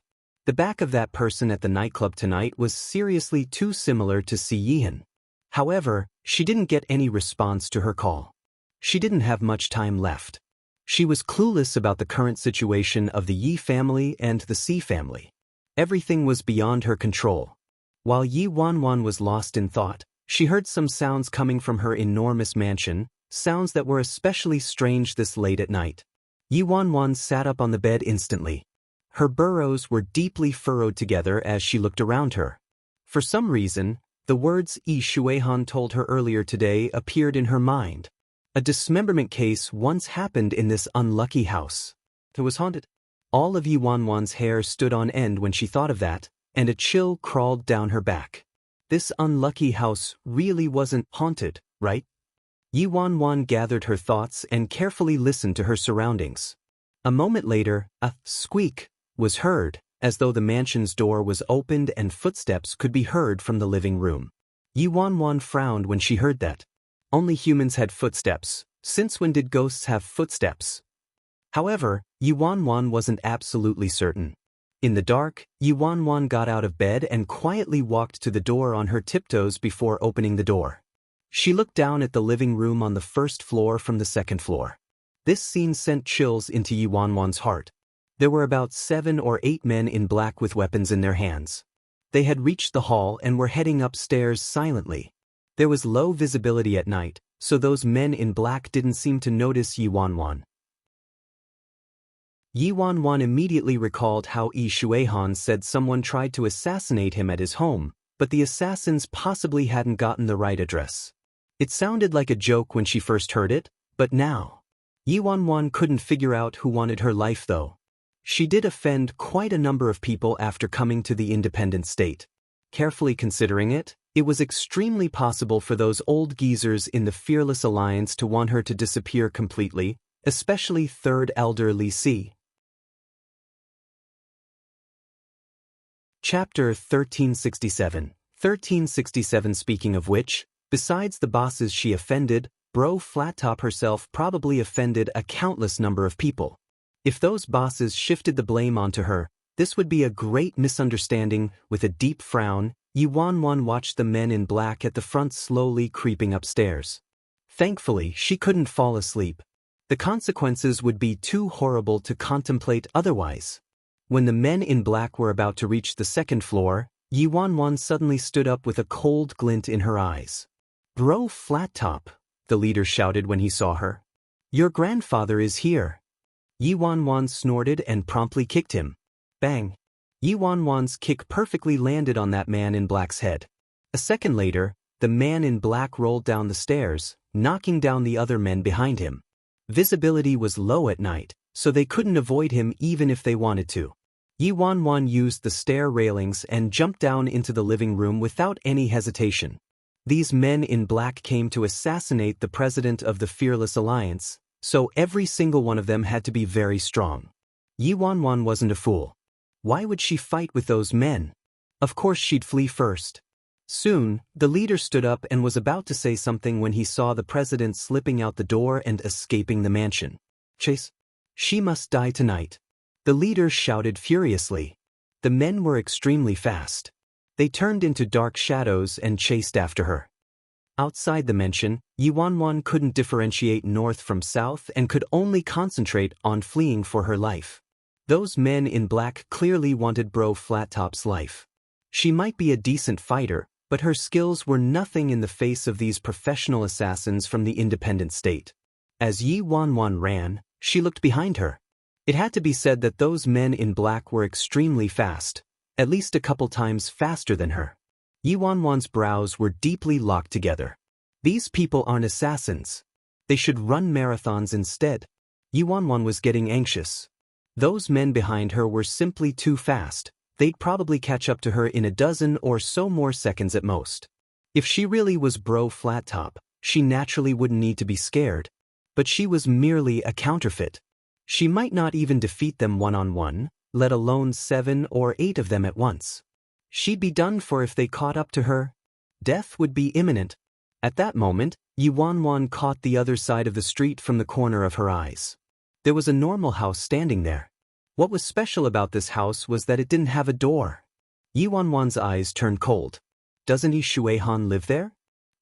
The back of that person at the nightclub tonight was seriously too similar to Si Yihan. However, she didn't get any response to her call. She didn't have much time left. She was clueless about the current situation of the Yi family and the Si family. Everything was beyond her control. While Yi Wanwan was lost in thought, she heard some sounds coming from her enormous mansion, sounds that were especially strange this late at night. Yi Wanwan sat up on the bed instantly. Her burrows were deeply furrowed together as she looked around her. For some reason, the words Yi Shuihan told her earlier today appeared in her mind. A dismemberment case once happened in this unlucky house. It was haunted. All of Yi Wanwan's hair stood on end when she thought of that, and a chill crawled down her back. This unlucky house really wasn't haunted, right? Yi Wanwan gathered her thoughts and carefully listened to her surroundings. A moment later, a squeak was heard, as though the mansion's door was opened and footsteps could be heard from the living room. Yi Wanwan frowned when she heard that. Only humans had footsteps. Since when did ghosts have footsteps? However, Yi Wanwan wasn't absolutely certain. In the dark, Yi Wanwan got out of bed and quietly walked to the door on her tiptoes before opening the door. She looked down at the living room on the first floor from the second floor. This scene sent chills into Yi Wanwan's heart. There were about 7 or 8 men in black with weapons in their hands. They had reached the hall and were heading upstairs silently. There was low visibility at night, so those men in black didn't seem to notice Yi Wanwan. Yi Wanwan immediately recalled how Yi Shuihan said someone tried to assassinate him at his home, but the assassins possibly hadn't gotten the right address. It sounded like a joke when she first heard it, but now. Yi Wanwan couldn't figure out who wanted her life though. She did offend quite a number of people after coming to the independent state. Carefully considering it, it was extremely possible for those old geezers in the Fearless Alliance to want her to disappear completely, especially Third Elder Li Si. Chapter 1367. Speaking of which, besides the bosses she offended, Bro Flattop herself probably offended a countless number of people. If those bosses shifted the blame onto her, this would be a great misunderstanding. With a deep frown, Yi Wanwan watched the men in black at the front slowly creeping upstairs. Thankfully, she couldn't fall asleep. The consequences would be too horrible to contemplate otherwise. When the men in black were about to reach the second floor, Yi Wanwan suddenly stood up with a cold glint in her eyes. "Bro Flattop," the leader shouted when he saw her. "Your grandfather is here." Yi Wanwan snorted and promptly kicked him. Bang! Yi Wanwan's kick perfectly landed on that man in black's head. A second later, the man in black rolled down the stairs, knocking down the other men behind him. Visibility was low at night, so they couldn't avoid him even if they wanted to. Yi Wanwan used the stair railings and jumped down into the living room without any hesitation. These men in black came to assassinate the president of the Fearless Alliance, so every single one of them had to be very strong. Yi Wanwan wasn't a fool. Why would she fight with those men? Of course she'd flee first. Soon, the leader stood up and was about to say something when he saw the president slipping out the door and escaping the mansion. "Chase! She must die tonight," the leader shouted furiously. The men were extremely fast. They turned into dark shadows and chased after her. Outside the mansion, Yi Wanwan couldn't differentiate north from south and could only concentrate on fleeing for her life. Those men in black clearly wanted Bro Flattop's life. She might be a decent fighter, but her skills were nothing in the face of these professional assassins from the independent state. As Yi Wanwan ran, she looked behind her. It had to be said that those men in black were extremely fast, at least a couple times faster than her. Yi Wanwan's brows were deeply locked together. These people aren't assassins. They should run marathons instead. Yi Wanwan was getting anxious. Those men behind her were simply too fast. They'd probably catch up to her in a dozen or so more seconds at most. If she really was Bro Flattop, she naturally wouldn't need to be scared. But she was merely a counterfeit. She might not even defeat them one-on-one, let alone 7 or 8 of them at once. She'd be done for if they caught up to her. Death would be imminent. At that moment, Yi Wanwan caught the other side of the street from the corner of her eyes. There was a normal house standing there. What was special about this house was that it didn't have a door. Yi Wanwan's eyes turned cold. Doesn't Yi Shuihan live there?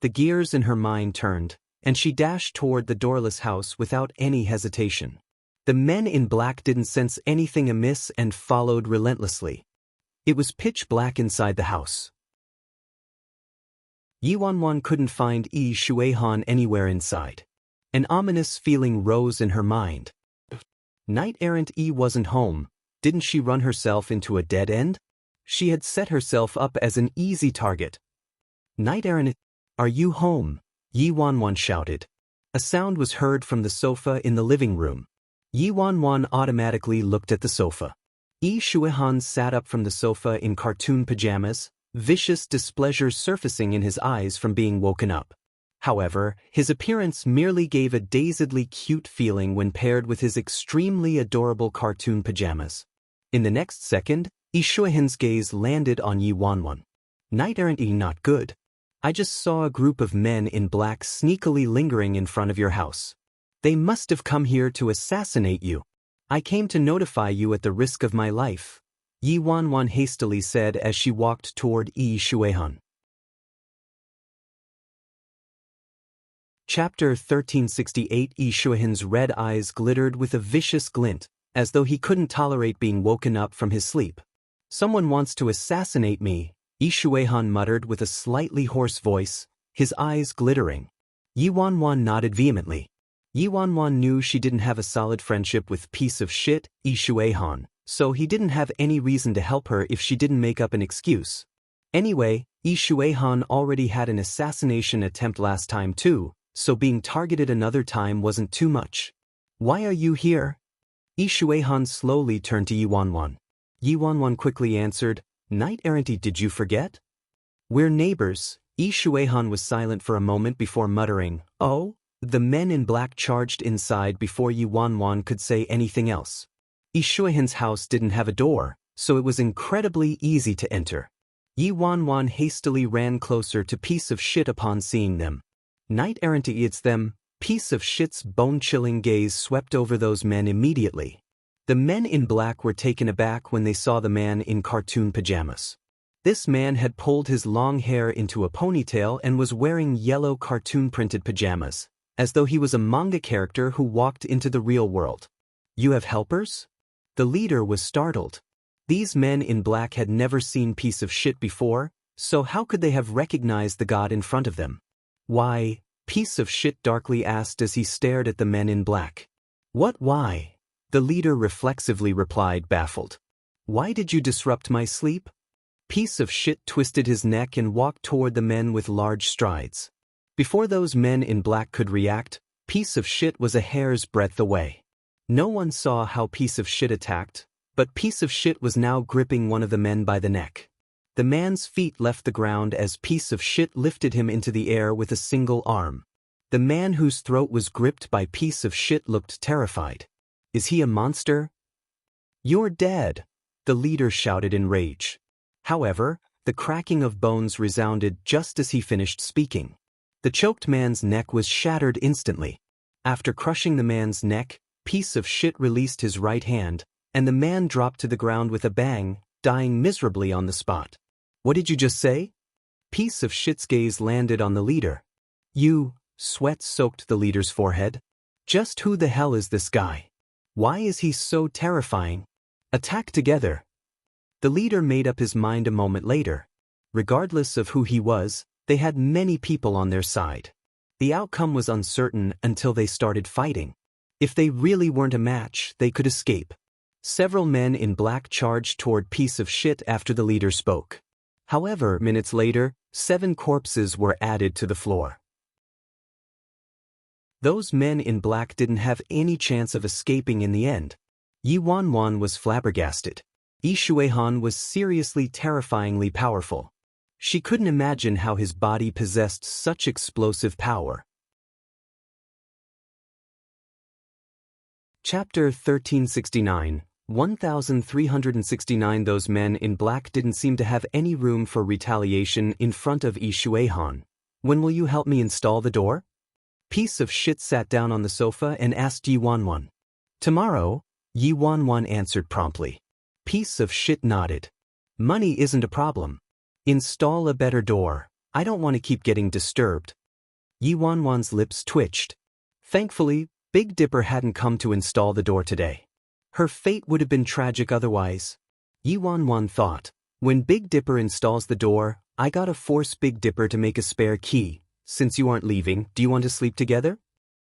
The gears in her mind turned, and she dashed toward the doorless house without any hesitation. The men in black didn't sense anything amiss and followed relentlessly. It was pitch black inside the house. Yi Wanwan couldn't find Yi Shuihan anywhere inside. An ominous feeling rose in her mind. Knight-errant Yi wasn't home. Didn't she run herself into a dead end? She had set herself up as an easy target. "Knight-errant, are you home?" Yi Wanwan shouted. A sound was heard from the sofa in the living room. Yi Wanwan automatically looked at the sofa. Yi Shuihan sat up from the sofa in cartoon pajamas, vicious displeasure surfacing in his eyes from being woken up. However, his appearance merely gave a dazedly cute feeling when paired with his extremely adorable cartoon pajamas. In the next second, Yi Shuihan's gaze landed on Yi Wanwan. "Knight-errant Yi, not good. I just saw a group of men in black sneakily lingering in front of your house. They must have come here to assassinate you. I came to notify you at the risk of my life," Yi Wanwan hastily said as she walked toward Yi Shuihan. Chapter 1368. Yi Shuihan's red eyes glittered with a vicious glint, as though he couldn't tolerate being woken up from his sleep. "Someone wants to assassinate me," Yi Shuihan muttered with a slightly hoarse voice, his eyes glittering. Yi Wanwan nodded vehemently. Yi Wanwan knew she didn't have a solid friendship with piece of shit Yi Shuehan, so he didn't have any reason to help her if she didn't make up an excuse. Anyway, Yi Shuehan already had an assassination attempt last time too, so being targeted another time wasn't too much. Why are you here? Yi Shuehan slowly turned to Yi Wanwan. Yi Wanwan quickly answered, Knight Errant, did you forget? We're neighbors. Yi Shuehan was silent for a moment before muttering, Oh? The men in black charged inside before Yi Wanwan could say anything else. Yi Shuehan's house didn't have a door, so it was incredibly easy to enter. Yi Wanwan hastily ran closer to piece of shit upon seeing them. Knight Errant, it's them. Piece of shit's bone-chilling gaze swept over those men immediately. The men in black were taken aback when they saw the man in cartoon pajamas. This man had pulled his long hair into a ponytail and was wearing yellow cartoon-printed pajamas, as though he was a manga character who walked into the real world. You have helpers? The leader was startled. These men in black had never seen piece of shit before, so how could they have recognized the god in front of them? Why? Piece of shit darkly asked as he stared at the men in black. What why? The leader reflexively replied, baffled. Why did you disrupt my sleep? Piece of shit twisted his neck and walked toward the men with large strides. Before those men in black could react, piece of shit was a hair's breadth away. No one saw how piece of shit attacked, but piece of shit was now gripping one of the men by the neck. The man's feet left the ground as piece of shit lifted him into the air with a single arm. The man whose throat was gripped by piece of shit looked terrified. Is he a monster? You're dead, the leader shouted in rage. However, the cracking of bones resounded just as he finished speaking. The choked man's neck was shattered instantly. After crushing the man's neck, piece of shit released his right hand, and the man dropped to the ground with a bang, dying miserably on the spot. What did you just say? Piece of shit's gaze landed on the leader. You, sweat soaked the leader's forehead. Just who the hell is this guy? Why is he so terrifying? Attack together. The leader made up his mind a moment later. Regardless of who he was, they had many people on their side. The outcome was uncertain until they started fighting. If they really weren't a match, they could escape. Several men in black charged toward piece of shit after the leader spoke. However, minutes later, 7 corpses were added to the floor. Those men in black didn't have any chance of escaping in the end. Yi Wanwan was flabbergasted. Yi Shuehan was seriously terrifyingly powerful. She couldn't imagine how his body possessed such explosive power. Chapter 1369, 1369. Those men in black didn't seem to have any room for retaliation in front of Yi Shuehan. When will you help me install the door? Piece of shit sat down on the sofa and asked Yi Wanwan. Tomorrow, Yi Wanwan answered promptly. Piece of shit nodded. Money isn't a problem. Install a better door. I don't want to keep getting disturbed. Yi Wanwan's lips twitched. Thankfully, Big Dipper hadn't come to install the door today. Her fate would have been tragic otherwise. Yi Wanwan thought. When Big Dipper installs the door, I gotta force Big Dipper to make a spare key. Since you aren't leaving, do you want to sleep together?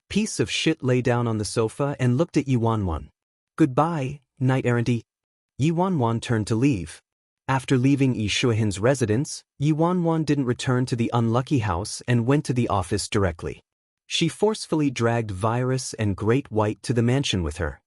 Piece of shit lay down on the sofa and looked at Yi Wanwan. Goodbye, Knight Errant. Yi Wanwan turned to leave. After leaving Yi Shuehan's residence, Yi Wanwan didn't return to the unlucky house and went to the office directly. She forcefully dragged Virus and Great White to the mansion with her.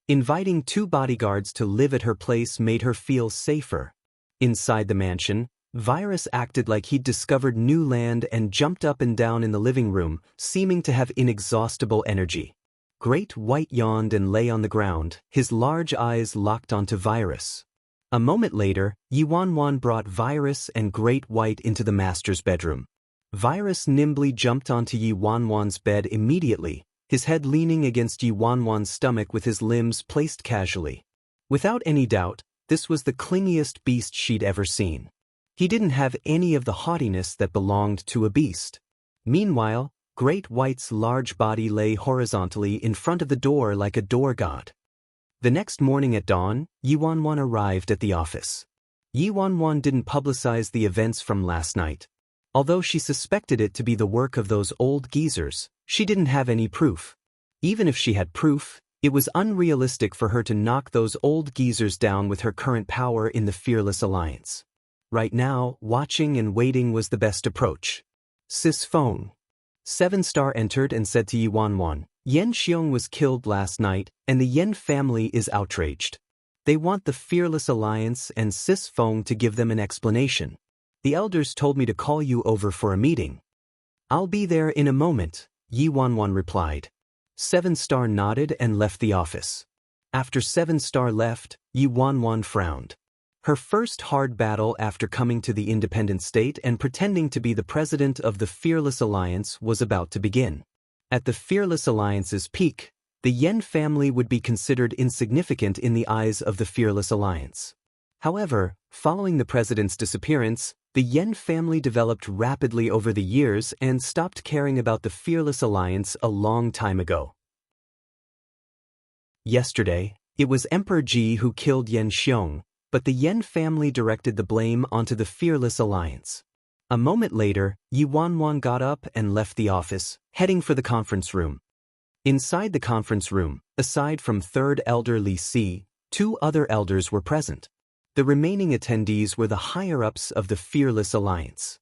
Inviting 2 bodyguards to live at her place made her feel safer. Inside the mansion, Virus acted like he'd discovered new land and jumped up and down in the living room, seeming to have inexhaustible energy. Great White yawned and lay on the ground, his large eyes locked onto Virus. A moment later, Yi Wanwan brought Virus and Great White into the master's bedroom. Virus nimbly jumped onto Yi Wanwan's bed immediately, his head leaning against Yi Wanwan's stomach with his limbs placed casually. Without any doubt, this was the clingiest beast she'd ever seen. He didn't have any of the haughtiness that belonged to a beast. Meanwhile, Great White's large body lay horizontally in front of the door like a door god. The next morning at dawn, Yi Wanwan arrived at the office. Yi Wanwan didn't publicize the events from last night. Although she suspected it to be the work of those old geezers, she didn't have any proof. Even if she had proof, it was unrealistic for her to knock those old geezers down with her current power in the Fearless Alliance. Right now, watching and waiting was the best approach. Sis phone. 7-star entered and said to Yi Wanwan, Yen Xiong was killed last night, and the Yen family is outraged. They want the Fearless Alliance and Sis Feng to give them an explanation. The elders told me to call you over for a meeting. I'll be there in a moment, Yi Wanwan replied. 7-star nodded and left the office. After 7-star left, Yi Wanwan frowned. Her first hard battle after coming to the independent state and pretending to be the president of the Fearless Alliance was about to begin. At the Fearless Alliance's peak, the Yen family would be considered insignificant in the eyes of the Fearless Alliance. However, following the president's disappearance, the Yen family developed rapidly over the years and stopped caring about the Fearless Alliance a long time ago. Yesterday, it was Emperor Ji who killed Yen Xiong, but the Yen family directed the blame onto the Fearless Alliance. A moment later, Yi Wanwan got up and left the office, heading for the conference room. Inside the conference room, aside from third elder Li Si, 2 other elders were present. The remaining attendees were the higher-ups of the Fearless Alliance.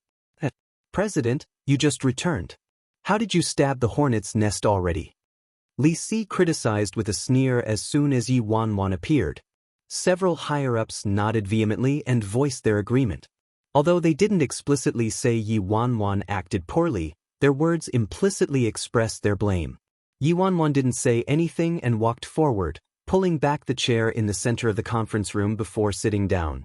President, you just returned. How did you stab the hornet's nest already? Li Si criticized with a sneer as soon as Yi Wanwan appeared. Several higher-ups nodded vehemently and voiced their agreement. Although they didn't explicitly say Yi Wanwan acted poorly, their words implicitly expressed their blame. Yi Wanwan didn't say anything and walked forward, pulling back the chair in the center of the conference room before sitting down.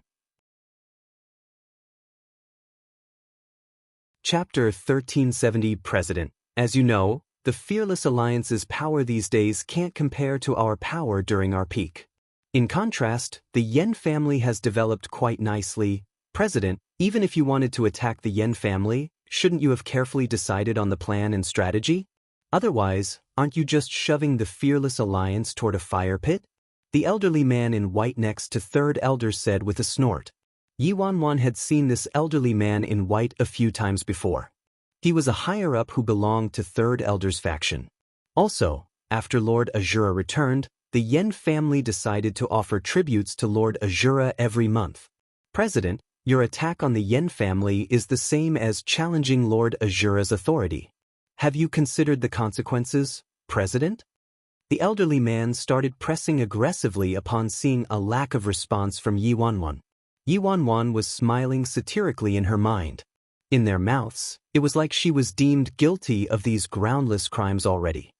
Chapter 1370 President. As you know, the Fearless Alliance's power these days can't compare to our power during our peak. In contrast, the Yen family has developed quite nicely. President, even if you wanted to attack the Yen family, shouldn't you have carefully decided on the plan and strategy? Otherwise, aren't you just shoving the Fearless Alliance toward a fire pit? The elderly man in white next to third elder said with a snort. Yi Wanwan had seen this elderly man in white a few times before. He was a higher-up who belonged to third elder's faction. Also, after Lord Azura returned, the Yen family decided to offer tributes to Lord Azura every month. President, your attack on the Yen family is the same as challenging Lord Azura's authority. Have you considered the consequences, President? The elderly man started pressing aggressively upon seeing a lack of response from Yi Wanwan. Yi Wanwan was smiling satirically in her mind. In their mouths, it was like she was deemed guilty of these groundless crimes already.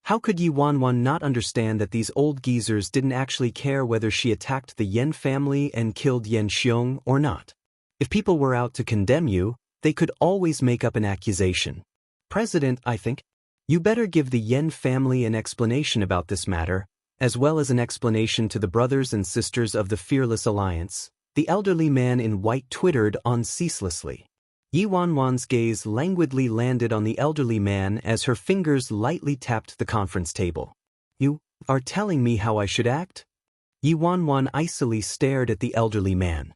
How could Yi Wanwan not understand that these old geezers didn't actually care whether she attacked the Yen family and killed Yen Xiong or not? If people were out to condemn you, they could always make up an accusation. President, I think, you better give the Yen family an explanation about this matter, as well as an explanation to the brothers and sisters of the Fearless Alliance. The elderly man in white twittered on ceaselessly. Yi Wanwan's gaze languidly landed on the elderly man as her fingers lightly tapped the conference table. You are telling me how I should act? Yi Wanwan icily stared at the elderly man.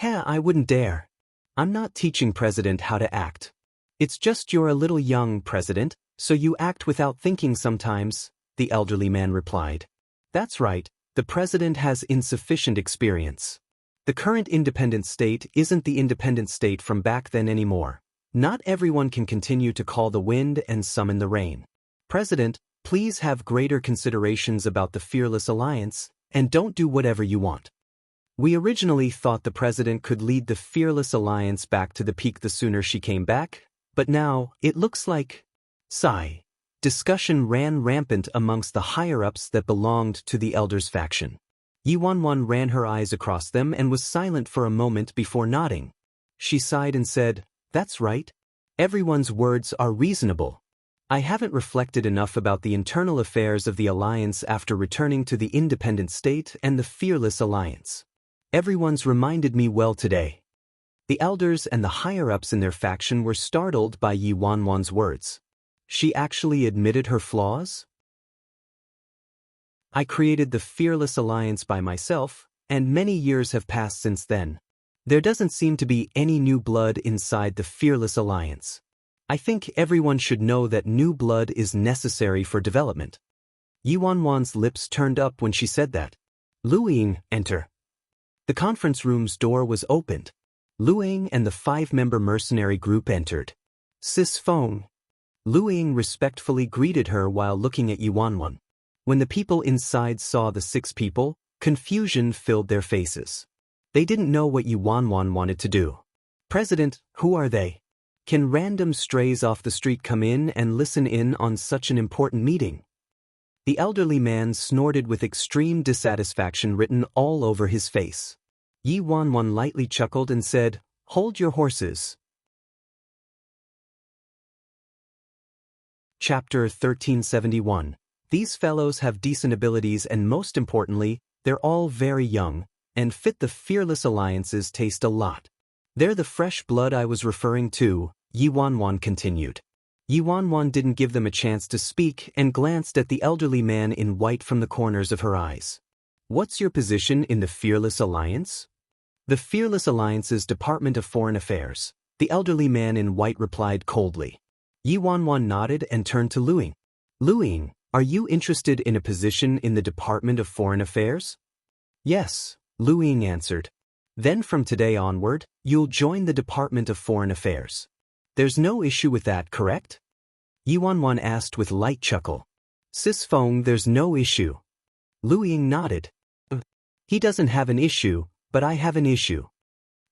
I wouldn't dare. I'm not teaching President how to act. It's just you're a little young, President, so you act without thinking sometimes, the elderly man replied. That's right, the President has insufficient experience. The current independent state isn't the independent state from back then anymore. Not everyone can continue to call the wind and summon the rain. President, please have greater considerations about the Fearless Alliance, and don't do whatever you want. We originally thought the President could lead the Fearless Alliance back to the peak the sooner she came back, but now, it looks like... Sigh. Discussion ran rampant amongst the higher-ups that belonged to the Elders faction. Yi Wanwan ran her eyes across them and was silent for a moment before nodding. She sighed and said, That's right. Everyone's words are reasonable. I haven't reflected enough about the internal affairs of the Alliance after returning to the independent state and the Fearless Alliance. Everyone's reminded me well today. The elders and the higher-ups in their faction were startled by Yi Wanwan's words. She actually admitted her flaws? I created the Fearless Alliance by myself, and many years have passed since then. There doesn't seem to be any new blood inside the Fearless Alliance. I think everyone should know that new blood is necessary for development. Yi Wanwan's lips turned up when she said that. Lu Ying, enter. The conference room's door was opened. Lu Ying and the 5-member mercenary group entered. Sis Feng. Lu Ying respectfully greeted her while looking at Yi Wanwan. When the people inside saw the 6 people, confusion filled their faces. They didn't know what Yi Wanwan wanted to do. President, who are they? Can random strays off the street come in and listen in on such an important meeting? The elderly man snorted with extreme dissatisfaction written all over his face. Yi Wanwan lightly chuckled and said, "Hold your horses." Chapter 1371. These fellows have decent abilities and most importantly, they're all very young, and fit the Fearless Alliance's taste a lot. They're the fresh blood I was referring to, Yi Wanwan continued. Yi Wanwan didn't give them a chance to speak and glanced at the elderly man in white from the corners of her eyes. What's your position in the Fearless Alliance? The Fearless Alliance's Department of Foreign Affairs, the elderly man in white replied coldly. Yi Wanwan nodded and turned to Lu Ying. Lu Ying, are you interested in a position in the Department of Foreign Affairs? Yes, Lu Ying answered. Then from today onward, you'll join the Department of Foreign Affairs. There's no issue with that, correct? Yi Wanwan asked with light chuckle. Sis Feng, there's no issue. Lu Ying nodded. He doesn't have an issue, but I have an issue.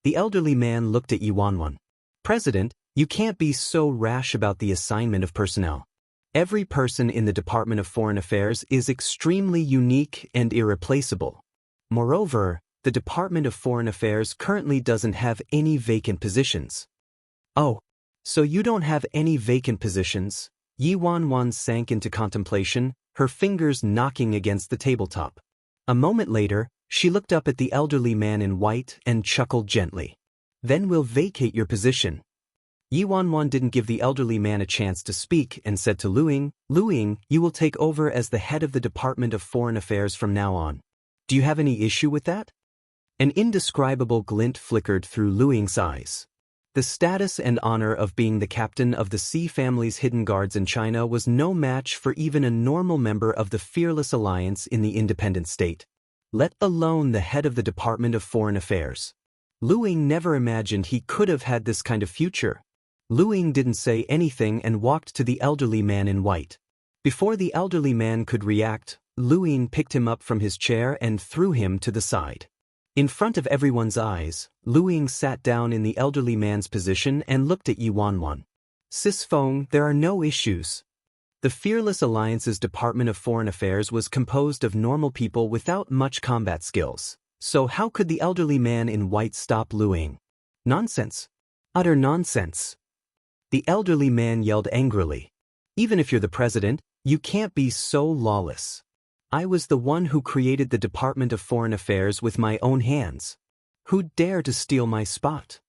The elderly man looked at Yi Wanwan. President, you can't be so rash about the assignment of personnel. Every person in the Department of Foreign Affairs is extremely unique and irreplaceable. Moreover, the Department of Foreign Affairs currently doesn't have any vacant positions. Oh, so you don't have any vacant positions? Yi Wanwan sank into contemplation, her fingers knocking against the tabletop. A moment later, she looked up at the elderly man in white and chuckled gently. Then we'll vacate your position. Yi Wanwan didn't give the elderly man a chance to speak and said to Lu Ying, Lu Ying, you will take over as the head of the Department of Foreign Affairs from now on. Do you have any issue with that? An indescribable glint flickered through Lu Ying's eyes. The status and honor of being the captain of the Xi family's hidden guards in China was no match for even a normal member of the Fearless Alliance in the independent state, let alone the head of the Department of Foreign Affairs. Lu Ying never imagined he could have had this kind of future. Lu Ying didn't say anything and walked to the elderly man in white. Before the elderly man could react, Lu Ying picked him up from his chair and threw him to the side. In front of everyone's eyes, Lu Ying sat down in the elderly man's position and looked at Yi Wanwan. Sis Feng, there are no issues. The Fearless Alliance's Department of Foreign Affairs was composed of normal people without much combat skills. So how could the elderly man in white stop Lu Ying? Nonsense. Utter nonsense. The elderly man yelled angrily. Even if you're the president, you can't be so lawless. I was the one who created the Department of Foreign Affairs with my own hands. Who'd dare to steal my spot?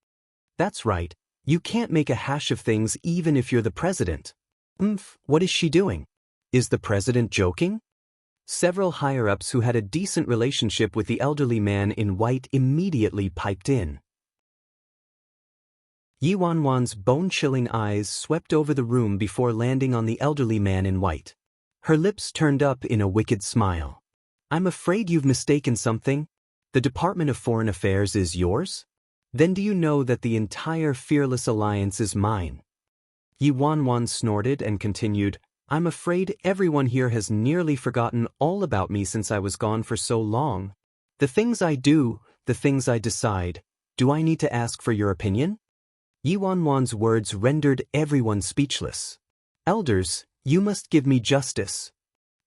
That's right, you can't make a hash of things even if you're the president. What is she doing? Is the president joking? Several higher-ups who had a decent relationship with the elderly man in white immediately piped in. Yi Wanwan's bone-chilling eyes swept over the room before landing on the elderly man in white. Her lips turned up in a wicked smile. I'm afraid you've mistaken something. The Department of Foreign Affairs is yours? Then do you know that the entire Fearless Alliance is mine? Yi Wanwan snorted and continued, I'm afraid everyone here has nearly forgotten all about me since I was gone for so long. The things I do, the things I decide, do I need to ask for your opinion? Yi Wanwan's words rendered everyone speechless. Elders, you must give me justice.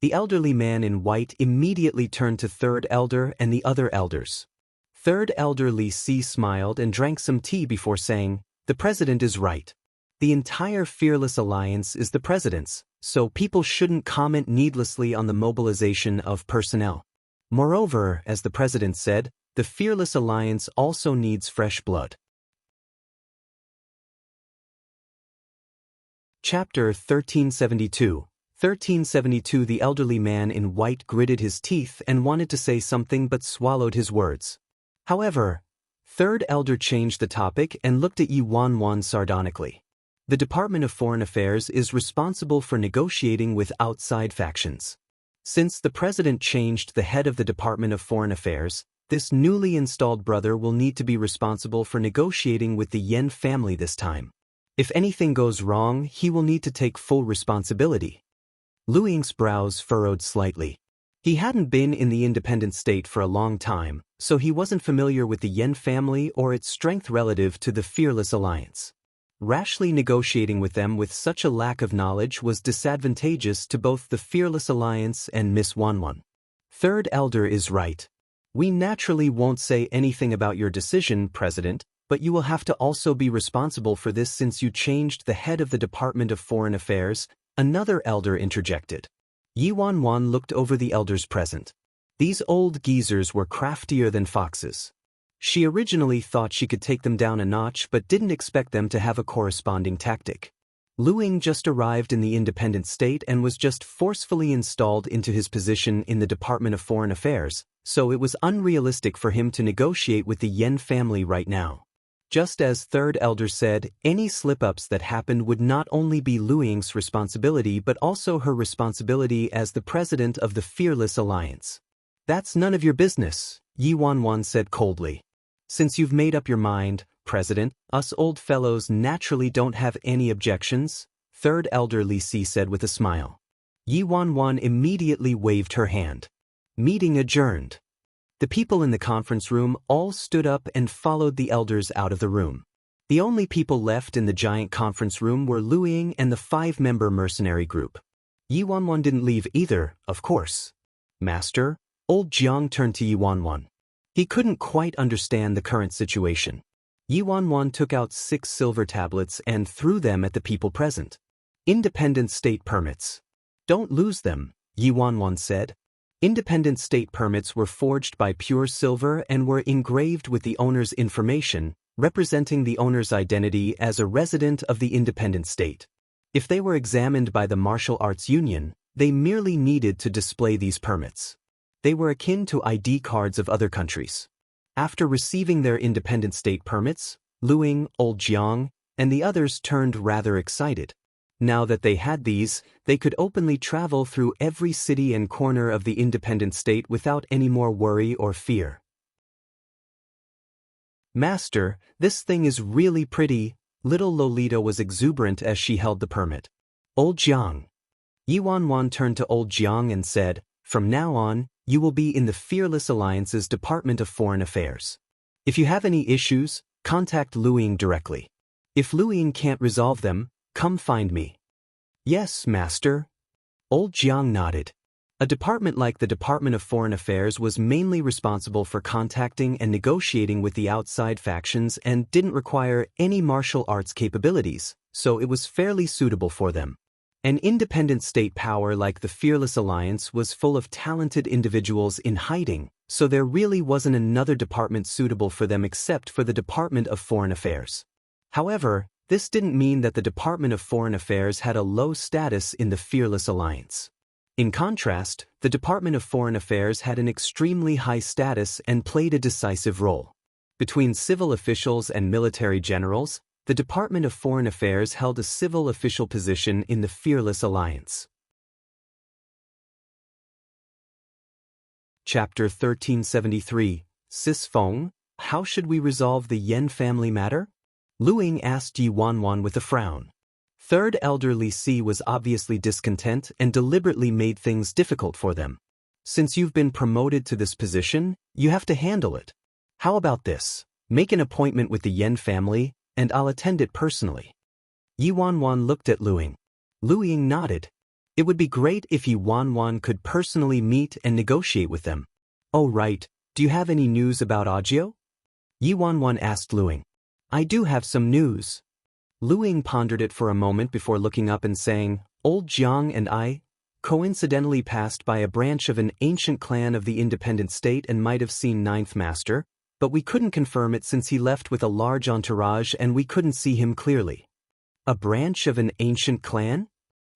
The elderly man in white immediately turned to Third Elder and the other elders. Third Elder Li Si smiled and drank some tea before saying, the president is right. The entire Fearless Alliance is the president's, so people shouldn't comment needlessly on the mobilization of personnel. Moreover, as the president said, the Fearless Alliance also needs fresh blood. Chapter 1372. 1372. The elderly man in white gritted his teeth and wanted to say something but swallowed his words. However, Third elder changed the topic and looked at Yi Wanwan sardonically. The Department of Foreign Affairs is responsible for negotiating with outside factions. Since the president changed the head of the Department of Foreign Affairs, this newly installed brother will need to be responsible for negotiating with the Yen family this time. If anything goes wrong, he will need to take full responsibility. Lu Ying's brows furrowed slightly. He hadn't been in the independent state for a long time, so he wasn't familiar with the Yen family or its strength relative to the Fearless Alliance. Rashly negotiating with them with such a lack of knowledge was disadvantageous to both the Fearless Alliance and Miss Wanwan. Third elder is right. We naturally won't say anything about your decision, President, but you will have to also be responsible for this since you changed the head of the Department of Foreign Affairs, another elder interjected. Yi Wanwan looked over the elders present. These old geezers were craftier than foxes. She originally thought she could take them down a notch but didn't expect them to have a corresponding tactic. Lu Ying just arrived in the independent state and was just forcefully installed into his position in the Department of Foreign Affairs, so it was unrealistic for him to negotiate with the Yen family right now. Just as Third Elder said, any slip-ups that happened would not only be Lu Ying's responsibility but also her responsibility as the president of the Fearless Alliance. That's none of your business, Yi Wanwan said coldly. Since you've made up your mind, President, us old fellows naturally don't have any objections, Third Elder Li Si said with a smile. Yi Wanwan immediately waved her hand. Meeting adjourned. The people in the conference room all stood up and followed the elders out of the room. The only people left in the giant conference room were Lu Ying and the 5-member mercenary group. Yi Wanwan didn't leave either, of course. Master, old Jiang turned to Yi Wanwan. He couldn't quite understand the current situation. Yi Wanwan took out 6 silver tablets and threw them at the people present. Independent state permits. Don't lose them, Yi Wanwan said. Independent state permits were forged by pure silver and were engraved with the owner's information, representing the owner's identity as a resident of the independent state. If they were examined by the Martial Arts Union, they merely needed to display these permits. They were akin to ID cards of other countries. After receiving their independent state permits, Lu Ying, Old Jiang, and the others turned rather excited. Now that they had these, they could openly travel through every city and corner of the independent state without any more worry or fear. Master, this thing is really pretty, little Lolita was exuberant as she held the permit. Old Jiang. Yi Wanwan turned to Old Jiang and said, from now on, you will be in the Fearless Alliance's Department of Foreign Affairs. If you have any issues, contact Lu Ying directly. If Lu Ying can't resolve them, come find me. Yes, Master. Old Jiang nodded. A department like the Department of Foreign Affairs was mainly responsible for contacting and negotiating with the outside factions and didn't require any martial arts capabilities, so it was fairly suitable for them. An independent state power like the Fearless Alliance was full of talented individuals in hiding, so there really wasn't another department suitable for them except for the Department of Foreign Affairs. However, this didn't mean that the Department of Foreign Affairs had a low status in the Fearless Alliance. In contrast, the Department of Foreign Affairs had an extremely high status and played a decisive role. Between civil officials and military generals, the Department of Foreign Affairs held a civil official position in the Fearless Alliance. Chapter 1373, Sis Feng, how should we resolve the Yen family matter? Lu Ying asked Yi Wanwan with a frown. Third Elder Li Si was obviously discontent and deliberately made things difficult for them. Since you've been promoted to this position, you have to handle it. How about this? Make an appointment with the Yen family, and I'll attend it personally. Yi Wanwan looked at Lu Ying. Lu Ying nodded. It would be great if Yi Wanwan could personally meet and negotiate with them. Oh right, do you have any news about Audio? Yi Wanwan asked Lu Ying. I do have some news. Lu Ying pondered it for a moment before looking up and saying, Old Jiang and I coincidentally passed by a branch of an ancient clan of the independent state and might have seen Ninth Master, but we couldn't confirm it since he left with a large entourage and we couldn't see him clearly. A branch of an ancient clan?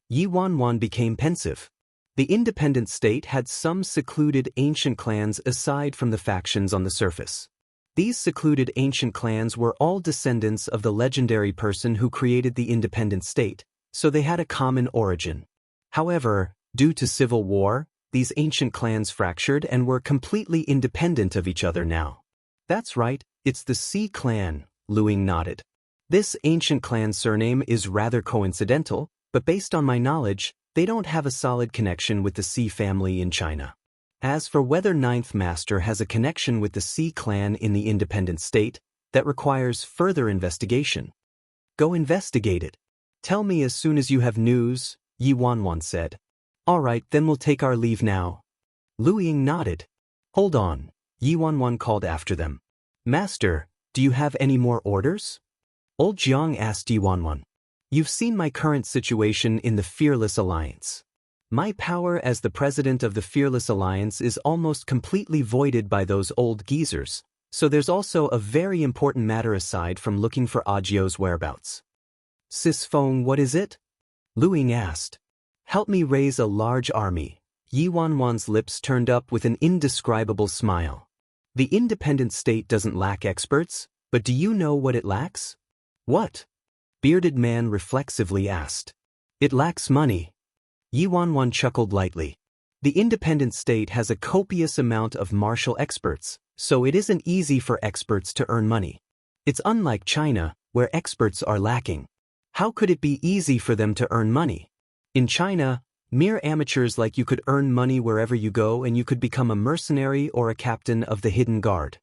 Yi Wanwan became pensive. The independent state had some secluded ancient clans aside from the factions on the surface. These secluded ancient clans were all descendants of the legendary person who created the independent state, so they had a common origin. However, due to civil war, these ancient clans fractured and were completely independent of each other now. That's right, it's the Sea clan, Luing nodded. This ancient clan surname is rather coincidental, but based on my knowledge, they don't have a solid connection with the Sea family in China. As for whether Ninth Master has a connection with the Sea clan in the independent state, that requires further investigation. Go investigate it. Tell me as soon as you have news, Yi Wanwan said. All right, then we'll take our leave now. Lu Ying nodded. Hold on, Yi Wanwan called after them. Master, do you have any more orders? Old Jiang asked Yi Wanwan. You've seen my current situation in the Fearless Alliance. My power as the president of the Fearless Alliance is almost completely voided by those old geezers, so there's also a very important matter aside from looking for Agio's whereabouts. Sis Feng, what is it? Lu Ying asked. Help me raise a large army. Yi Wanwan's lips turned up with an indescribable smile. The independent state doesn't lack experts, but do you know what it lacks? What? Bearded man reflexively asked. It lacks money. Yi Wanwan chuckled lightly. The independent state has a copious amount of martial experts, so it isn't easy for experts to earn money. It's unlike China, where experts are lacking. How could it be easy for them to earn money? In China, mere amateurs like you could earn money wherever you go and you could become a mercenary or a captain of the hidden guard.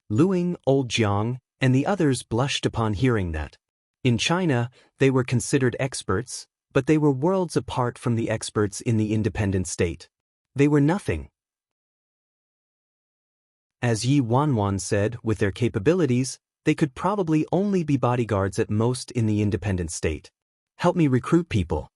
Lu Ying, Old Jiang, and the others blushed upon hearing that. In China, they were considered experts, but they were worlds apart from the experts in the independent state. They were nothing. As Yi Wanwan said, with their capabilities, they could probably only be bodyguards at most in the independent state. Help me recruit people.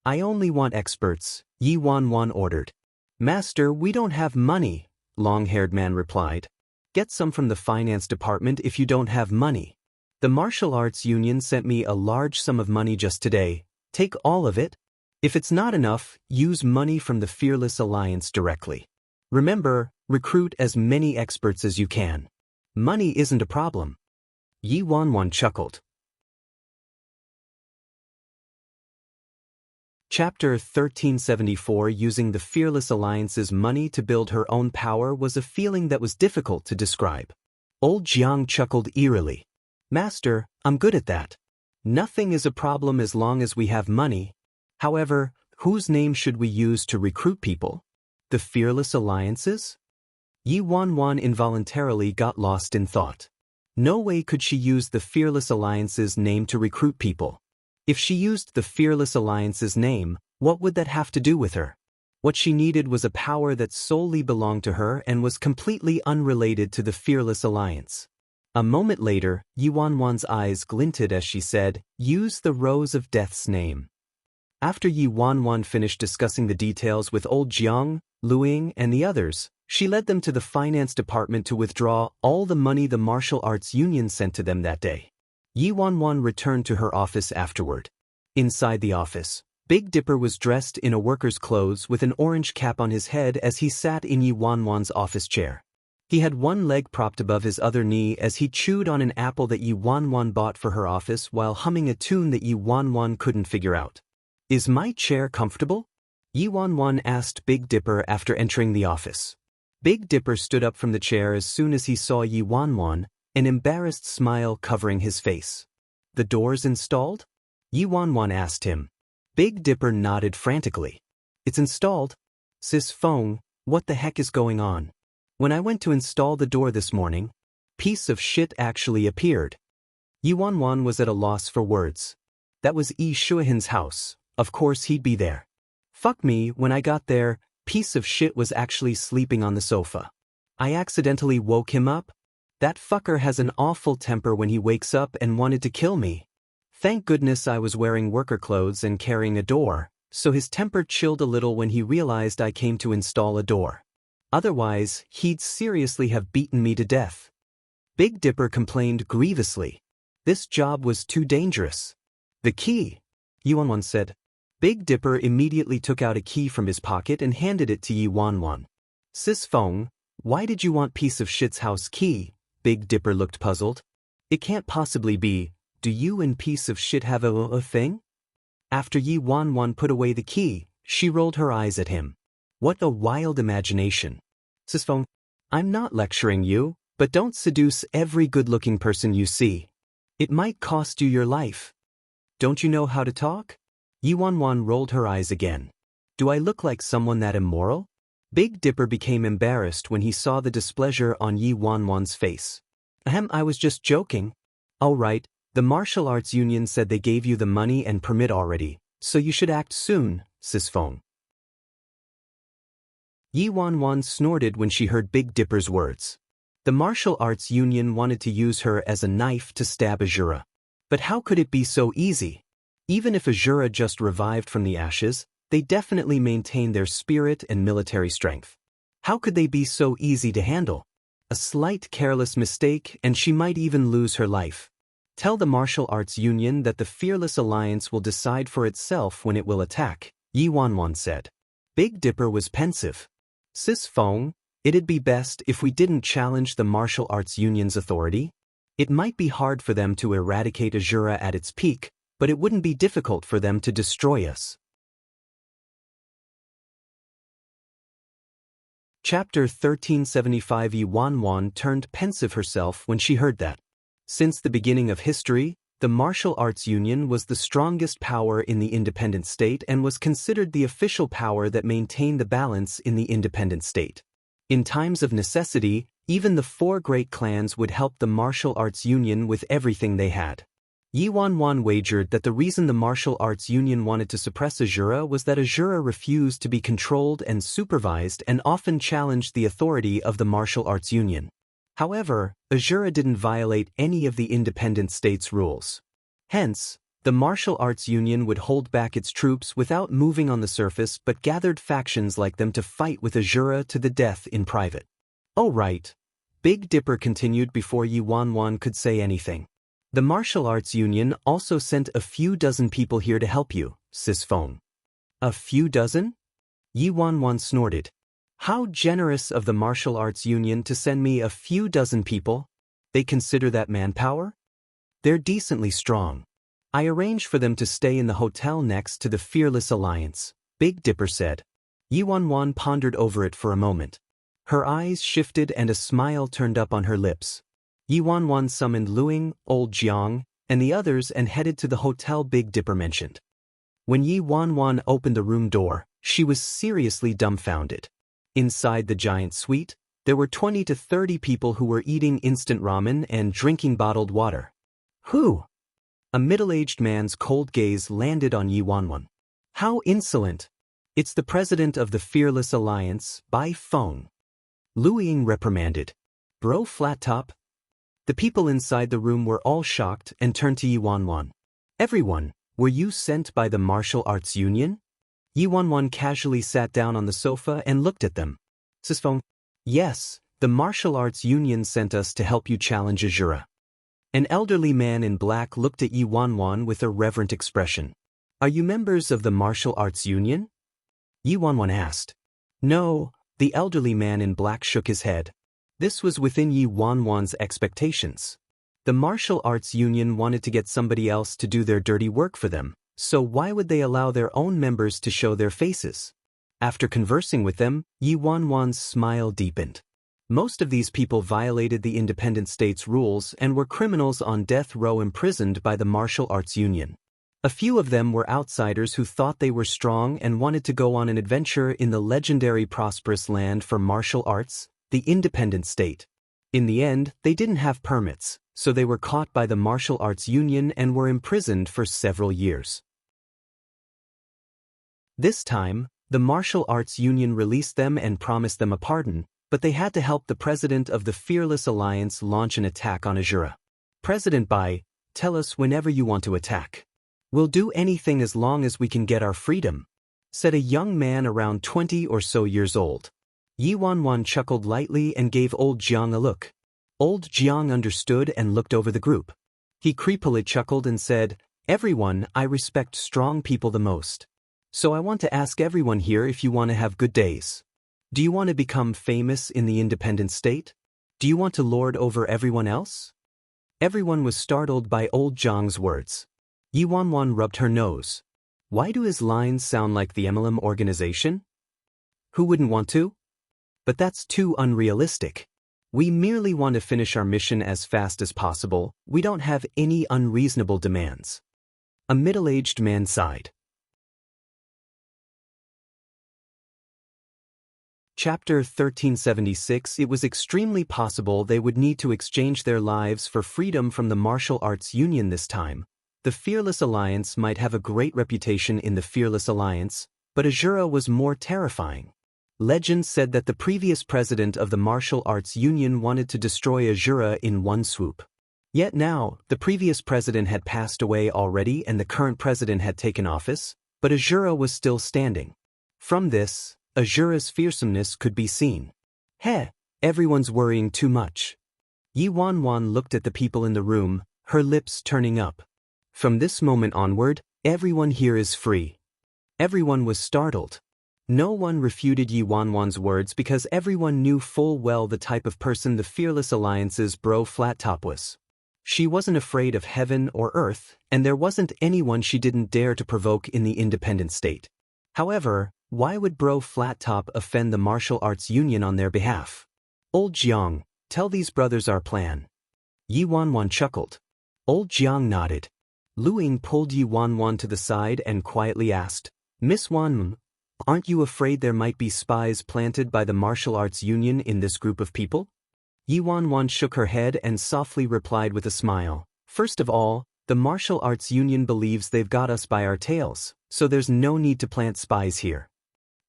I only want experts, Yi Wanwan ordered. Master, we don't have money, long-haired man replied. Get some from the finance department if you don't have money. The martial arts union sent me a large sum of money just today. Take all of it. If it's not enough, use money from the Fearless Alliance directly. Remember, recruit as many experts as you can. Money isn't a problem. Yi Wanwan chuckled. Chapter 1374. Using the Fearless Alliance's money to build her own power was a feeling that was difficult to describe. Old Jiang chuckled eerily. Master, I'm good at that. Nothing is a problem as long as we have money. However, whose name should we use to recruit people? The Fearless Alliance's? Yi Wanwan involuntarily got lost in thought. No way could she use the Fearless Alliance's name to recruit people. If she used the Fearless Alliance's name, what would that have to do with her? What she needed was a power that solely belonged to her and was completely unrelated to the Fearless Alliance. A moment later, Yi Wanwan's eyes glinted as she said, use the Rose of Death's name. After Yi Wanwan finished discussing the details with Old Jiang, Lu Ying, and the others, she led them to the finance department to withdraw all the money the martial arts union sent to them that day. Yi Wanwan returned to her office afterward. Inside the office, Big Dipper was dressed in a worker's clothes with an orange cap on his head as he sat in Yi Wanwan's office chair. He had one leg propped above his other knee as he chewed on an apple that Yi Wanwan bought for her office while humming a tune that Yi Wanwan couldn't figure out. Is my chair comfortable? Yi Wanwan asked Big Dipper after entering the office. Big Dipper stood up from the chair as soon as he saw Yi Wanwan, an embarrassed smile covering his face. The doors installed? Yi Wanwan asked him. Big Dipper nodded frantically. It's installed. Sis Feng, what the heck is going on? When I went to install the door this morning, piece of shit actually appeared. Yi Wanwan was at a loss for words. That was Yi Shuihan's house, of course he'd be there. Fuck me, when I got there, piece of shit was actually sleeping on the sofa. I accidentally woke him up? That fucker has an awful temper when he wakes up and wanted to kill me. Thank goodness I was wearing worker clothes and carrying a door, so his temper chilled a little when he realized I came to install a door. Otherwise, he'd seriously have beaten me to death. Big Dipper complained grievously. This job was too dangerous. The key, Yi Wanwan said. Big Dipper immediately took out a key from his pocket and handed it to Yi Wanwan. Sis Feng, why did you want piece of shit's house key? Big Dipper looked puzzled. It can't possibly be, do you and piece of shit have a thing? After Yi Wan put away the key, she rolled her eyes at him. What a wild imagination. Sis Feng, I'm not lecturing you, but don't seduce every good-looking person you see. It might cost you your life. Don't you know how to talk? Yi Wan rolled her eyes again. Do I look like someone that immoral? Big Dipper became embarrassed when he saw the displeasure on Yi Wan's face. I was just joking. All right, the martial arts union said they gave you the money and permit already, so you should act soon, Sis Feng. Yi Wan snorted when she heard Big Dipper's words. The martial arts union wanted to use her as a knife to stab Azura. But how could it be so easy? Even if Azura just revived from the ashes, they definitely maintained their spirit and military strength. How could they be so easy to handle? A slight careless mistake and she might even lose her life. Tell the martial arts union that the Fearless Alliance will decide for itself when it will attack, Yi Wan said. Big Dipper was pensive. Sis Feng, it'd be best if we didn't challenge the martial arts union's authority. It might be hard for them to eradicate Azura at its peak, but it wouldn't be difficult for them to destroy us. Chapter 1375. Yi Wan turned pensive herself when she heard that. Since the beginning of history, the martial arts union was the strongest power in the independent state and was considered the official power that maintained the balance in the independent state. In times of necessity, even the 4 great clans would help the martial arts union with everything they had. Yi Wan wagered that the reason the martial arts union wanted to suppress Azura was that Azura refused to be controlled and supervised and often challenged the authority of the martial arts union. However, Azura didn't violate any of the independent states' rules. Hence, the martial arts union would hold back its troops without moving on the surface but gathered factions like them to fight with Azura to the death in private. Oh right. Big Dipper continued before Yi Wan could say anything. The martial arts union also sent a few dozen people here to help you, Sis Feng. A few dozen? Yi Wan snorted. How generous of the martial arts union to send me a few dozen people. They consider that manpower? They're decently strong. I arranged for them to stay in the hotel next to the Fearless Alliance, Big Dipper said. Yi Wan pondered over it for a moment. Her eyes shifted and a smile turned up on her lips. Yi Wan summoned Luing, Old Jiang, and the others and headed to the hotel Big Dipper mentioned. When Yi Wan opened the room door, she was seriously dumbfounded. Inside the giant suite, there were 20 to 30 people who were eating instant ramen and drinking bottled water. Who? A middle-aged man's cold gaze landed on Yi Wan. How insolent! It's the president of the Fearless Alliance, Bai Feng. Luing reprimanded. Bro flat top? The people inside the room were all shocked and turned to Yi Wan. Everyone, were you sent by the martial arts union? Yi Wan casually sat down on the sofa and looked at them. Sis Feng, yes, the martial arts union sent us to help you challenge Azura. An elderly man in black looked at Yi Wan with a reverent expression. Are you members of the martial arts union? Yi Wan asked. No, the elderly man in black shook his head. This was within Yi Wan's expectations. The martial arts union wanted to get somebody else to do their dirty work for them, so why would they allow their own members to show their faces? After conversing with them, Yi Wan's smile deepened. Most of these people violated the independent state's rules and were criminals on death row imprisoned by the martial arts union. A few of them were outsiders who thought they were strong and wanted to go on an adventure in the legendary prosperous land for martial arts, the independent state. In the end, they didn't have permits, so they were caught by the martial arts union and were imprisoned for several years. This time, the martial arts union released them and promised them a pardon, but they had to help the president of the Fearless Alliance launch an attack on Azura. President Bai, tell us whenever you want to attack. We'll do anything as long as we can get our freedom, said a young man around 20 or so years old. Yi Wan chuckled lightly and gave Old Jiang a look. Old Jiang understood and looked over the group. He creepily chuckled and said, Everyone, I respect strong people the most. So I want to ask everyone here if you want to have good days. Do you want to become famous in the independent state? Do you want to lord over everyone else? Everyone was startled by old Jiang's words. Yi Wanwan rubbed her nose. Why do his lines sound like the MLM organization? Who wouldn't want to? But that's too unrealistic. We merely want to finish our mission as fast as possible. We don't have any unreasonable demands. A middle-aged man sighed. Chapter 1376. It was extremely possible they would need to exchange their lives for freedom from the martial arts union this time. The Fearless Alliance might have a great reputation in the Fearless Alliance, but Azura was more terrifying. Legend said that the previous president of the martial arts union wanted to destroy Azura in one swoop. Yet now, the previous president had passed away already and the current president had taken office, but Azura was still standing. From this, Azura's fearsomeness could be seen. Heh, everyone's worrying too much. Yi Wanwan looked at the people in the room, her lips turning up. From this moment onward, everyone here is free. Everyone was startled. No one refuted Yi Wanwan's words because everyone knew full well the type of person the Fearless Alliance's Bro Flat Top was. She wasn't afraid of heaven or earth, and there wasn't anyone she didn't dare to provoke in the independent state. However, why would Bro Flat Top offend the martial arts union on their behalf? Old Jiang, tell these brothers our plan. Yi Wanwan chuckled. Old Jiang nodded. Lu Ying pulled Yi Wanwan to the side and quietly asked, Miss Wanwan, aren't you afraid there might be spies planted by the martial arts union in this group of people? Yi Wanwan shook her head and softly replied with a smile. First of all, the martial arts union believes they've got us by our tails, so there's no need to plant spies here.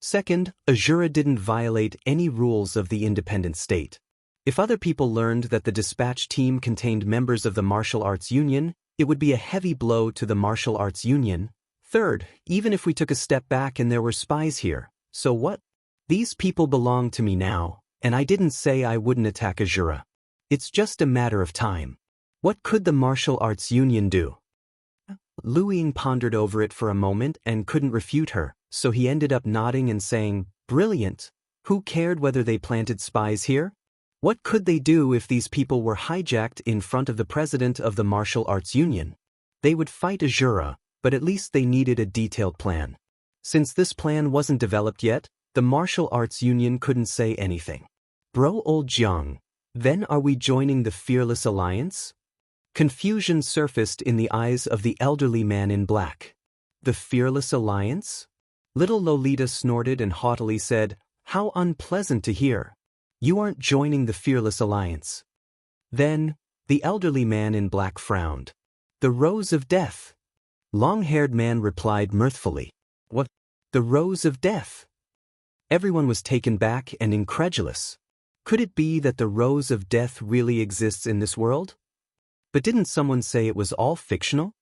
Second, Azura didn't violate any rules of the independent state. If other people learned that the dispatch team contained members of the martial arts union, it would be a heavy blow to the martial arts union. Third, even if we took a step back and there were spies here, so what? These people belong to me now, and I didn't say I wouldn't attack Azura. It's just a matter of time. What could the martial arts union do? Lu Ying pondered over it for a moment and couldn't refute her, so he ended up nodding and saying, Brilliant. Who cared whether they planted spies here? What could they do if these people were hijacked in front of the president of the martial arts union? They would fight Azura, but at least they needed a detailed plan. Since this plan wasn't developed yet, the martial arts union couldn't say anything. Bro Old Jiang, then are we joining the Fearless Alliance? Confusion surfaced in the eyes of the elderly man in black. The Fearless Alliance? Little Lolita snorted and haughtily said, How unpleasant to hear. You aren't joining the Fearless Alliance. Then, the elderly man in black frowned. The Rose of Death. Long-haired man replied mirthfully. What? The Rose of Death? Everyone was taken back and incredulous. Could it be that the Rose of Death really exists in this world? But didn't someone say it was all fictional?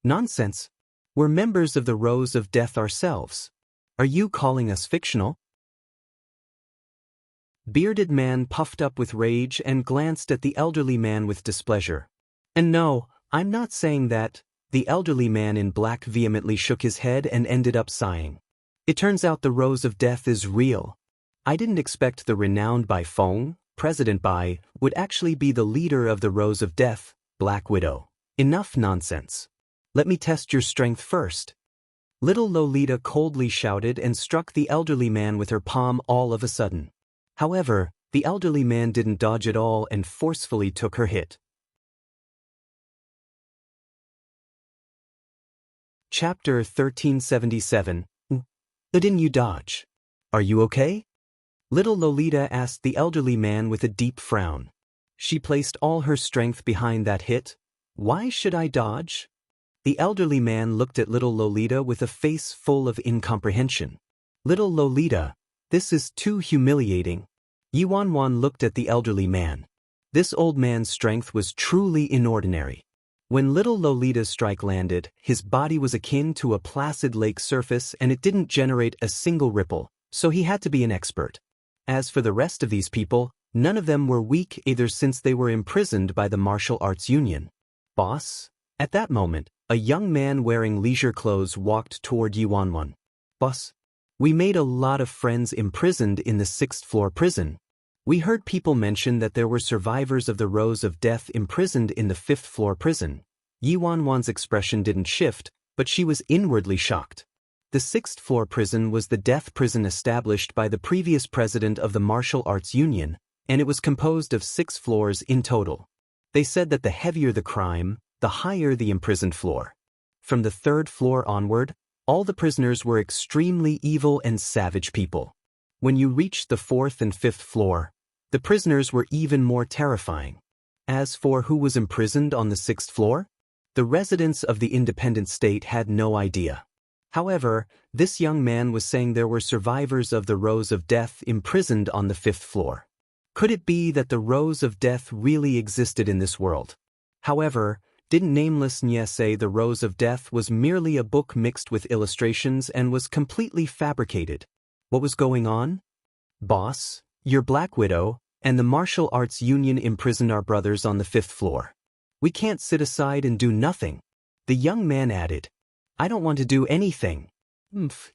Nonsense. We're members of the Rose of Death ourselves. Are you calling us fictional? Bearded man puffed up with rage and glanced at the elderly man with displeasure. And no, I'm not saying that. The elderly man in black vehemently shook his head and ended up sighing. It turns out the Rose of Death is real. I didn't expect the renowned Bai Feng, President Bai, would actually be the leader of the Rose of Death, Black Widow. Enough nonsense. Let me test your strength first. Little Lolita coldly shouted and struck the elderly man with her palm all of a sudden. However, the elderly man didn't dodge at all and forcefully took her hit. Chapter 1377. Didn't you dodge? Are you okay? Little Lolita asked the elderly man with a deep frown. She placed all her strength behind that hit. Why should I dodge? The elderly man looked at little Lolita with a face full of incomprehension. Little Lolita, this is too humiliating. Yi Wanwan looked at the elderly man. This old man's strength was truly inordinary. When little Lolita's strike landed, his body was akin to a placid lake surface and it didn't generate a single ripple, so he had to be an expert. As for the rest of these people, none of them were weak either since they were imprisoned by the martial arts union. Boss? At that moment, a young man wearing leisure clothes walked toward Yi Wanwan. Boss? We made a lot of friends imprisoned in the 6th floor prison. We heard people mention that there were survivors of the rows of death imprisoned in the fifth-floor prison. Yi Wanwan's expression didn't shift, but she was inwardly shocked. The sixth-floor prison was the death prison established by the previous president of the Martial Arts Union, and it was composed of 6 floors in total. They said that the heavier the crime, the higher the imprisoned floor. From the 3rd floor onward, all the prisoners were extremely evil and savage people. When you reached the 4th and 5th floor, the prisoners were even more terrifying. As for who was imprisoned on the 6th floor, the residents of the independent state had no idea. However, this young man was saying there were survivors of the rows of death imprisoned on the 5th floor. Could it be that the rows of death really existed in this world? However, didn't Nameless Nye say the rows of death was merely a book mixed with illustrations and was completely fabricated? What was going on? Boss, your Black Widow, and the Martial Arts Union imprisoned our brothers on the 5th floor. We can't sit aside and do nothing. The young man added, I don't want to do anything.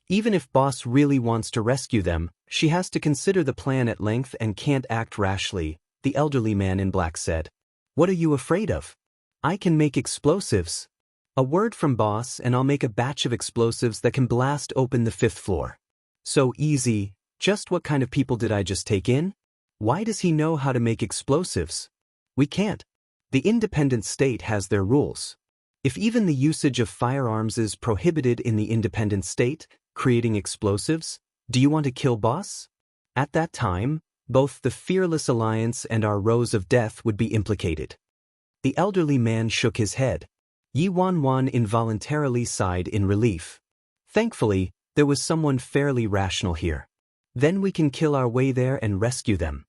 Even if boss really wants to rescue them, she has to consider the plan at length and can't act rashly, the elderly man in black said. What are you afraid of? I can make explosives. A word from boss and I'll make a batch of explosives that can blast open the 5th floor. So easy. Just what kind of people did I just take in? Why does he know how to make explosives? We can't. The independent state has their rules. If even the usage of firearms is prohibited in the independent state, creating explosives, do you want to kill boss? At that time, both the Fearless Alliance and our rows of death would be implicated. The elderly man shook his head. Yi Wanwan involuntarily sighed in relief. Thankfully, there was someone fairly rational here. Then we can kill our way there and rescue them.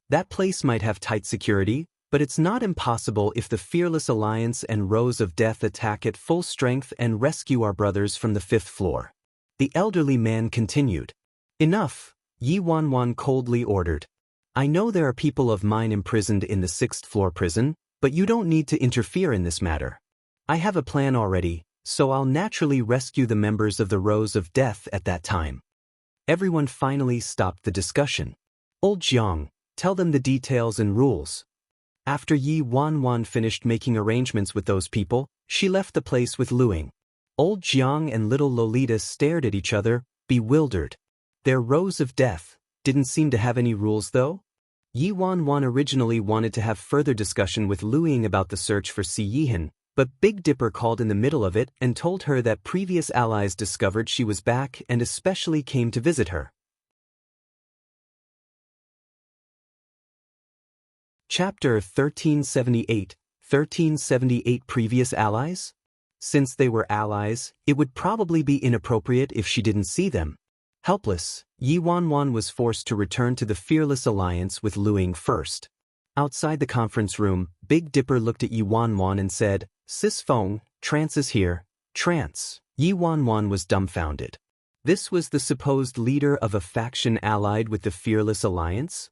That place might have tight security, but it's not impossible if the Fearless Alliance and rows of death attack at full strength and rescue our brothers from the 5th floor. The elderly man continued. Enough, Yi Wanwan coldly ordered. I know there are people of mine imprisoned in the 6th floor prison, but you don't need to interfere in this matter. I have a plan already, so I'll naturally rescue the members of the rows of death at that time. Everyone finally stopped the discussion. Old Jiang, tell them the details and rules. After Yi Wanwan finished making arrangements with those people, she left the place with Luing. Old Jiang and little Lolita stared at each other, bewildered. Their rows of death didn't seem to have any rules though? Yi Wanwan originally wanted to have further discussion with Luing about the search for Si Yihan, but Big Dipper called in the middle of it and told her that previous allies discovered she was back and especially came to visit her. Chapter 1378, 1378 Previous Allies? Since they were allies, it would probably be inappropriate if she didn't see them. Helpless, Yi Wanwan was forced to return to the Fearless Alliance with Luing first. Outside the conference room, Big Dipper looked at Yi Wanwan and said, Sis Feng, Trance is here. Trance. Yi Wanwan was dumbfounded. This was the supposed leader of a faction allied with the Fearless Alliance?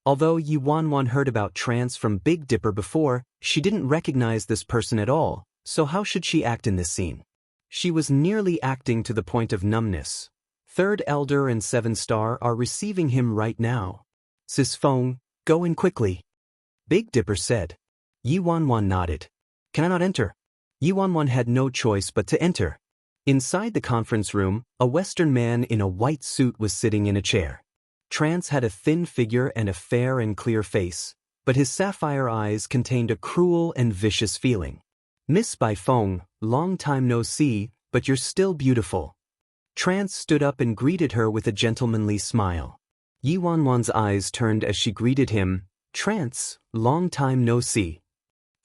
Although Yi Wanwan heard about Trance from Big Dipper before, she didn't recognize this person at all, so how should she act in this scene? She was nearly acting to the point of numbness. Third Elder and 7 Star are receiving him right now. Sis Feng, go in quickly. Big Dipper said. Yi Wanwan nodded. Can I not enter? Yi Wanwan had no choice but to enter. Inside the conference room, a Western man in a white suit was sitting in a chair. Trance had a thin figure and a fair and clear face, but his sapphire eyes contained a cruel and vicious feeling. Miss Bai Feng, long time no see, but you're still beautiful. Trance stood up and greeted her with a gentlemanly smile. Yi Wanwan's eyes turned as she greeted him. Trance, long time no see.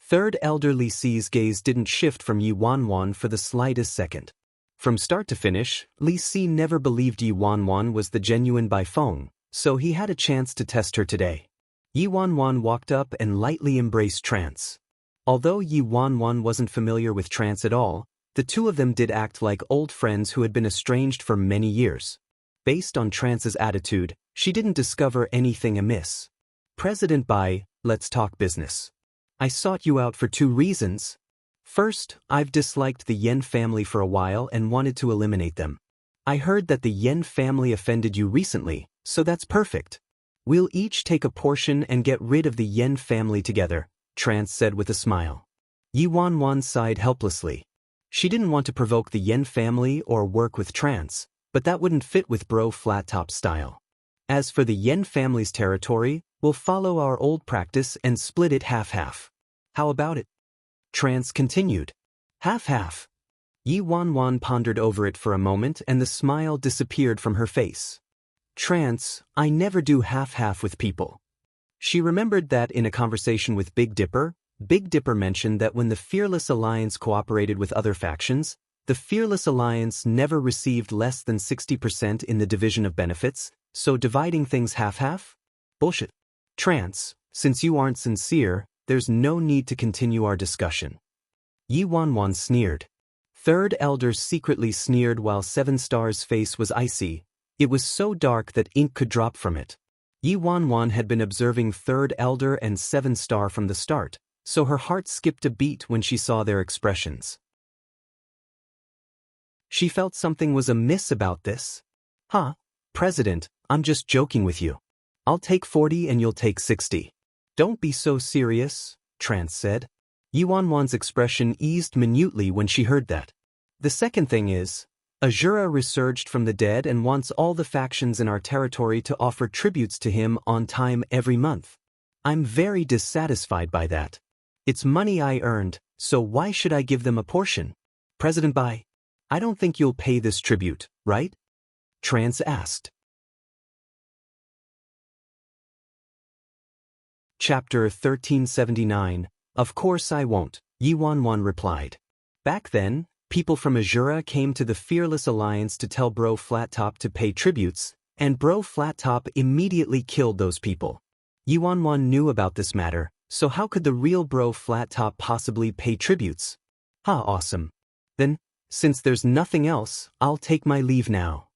Third Elder Li Si's gaze didn't shift from Yi Wanwan for the slightest second. From start to finish, Li Si never believed Yi Wanwan was the genuine Bai Feng, so he had a chance to test her today. Yi Wanwan walked up and lightly embraced Trance. Although Yi Wanwan wasn't familiar with Trance at all, the two of them did act like old friends who had been estranged for many years. Based on Trance's attitude, she didn't discover anything amiss. President Bai, let's talk business. I sought you out for 2 reasons. First, I've disliked the Yen family for a while and wanted to eliminate them. I heard that the Yen family offended you recently, So that's perfect. We'll each take a portion and get rid of the Yen family together, Trance said with a smile. Yi Wanwan sighed helplessly. She didn't want to provoke the Yen family or work with Trance, but that wouldn't fit with Bro Flat Top style. As for the Yen family's territory, we'll follow our old practice and split it half-half. How about it? Trance continued. Half-half. Yi Wanwan pondered over it for a moment and the smile disappeared from her face. Trance, I never do half-half with people. She remembered that in a conversation with Big Dipper mentioned that when the Fearless Alliance cooperated with other factions, the Fearless Alliance never received less than 60% in the division of benefits, so dividing things half-half? Bullshit. Trance, since you aren't sincere, there's no need to continue our discussion. Yi Wanwan sneered. Third Elder secretly sneered while Seven Star's face was icy. It was so dark that ink could drop from it. Yi Wanwan had been observing Third Elder and Seven Star from the start, so her heart skipped a beat when she saw their expressions. She felt something was amiss about this. President, I'm just joking with you. I'll take 40 and you'll take 60. Don't be so serious, Trance said. Yi Wanwan's expression eased minutely when she heard that. The second thing is, Azura resurged from the dead and wants all the factions in our territory to offer tributes to him on time every month. I'm very dissatisfied by that. It's money I earned, so why should I give them a portion? President Bai, I don't think you'll pay this tribute, right? Trance asked. Chapter 1379, Of course I won't, Yi Wanwan replied. Back then, people from Azura came to the Fearless Alliance to tell Bro Flat Top to pay tributes, and Bro Flat Top immediately killed those people. Yi Wanwan knew about this matter, so how could the real Bro Flat Top possibly pay tributes? Awesome. Then, since there's nothing else, I'll take my leave now.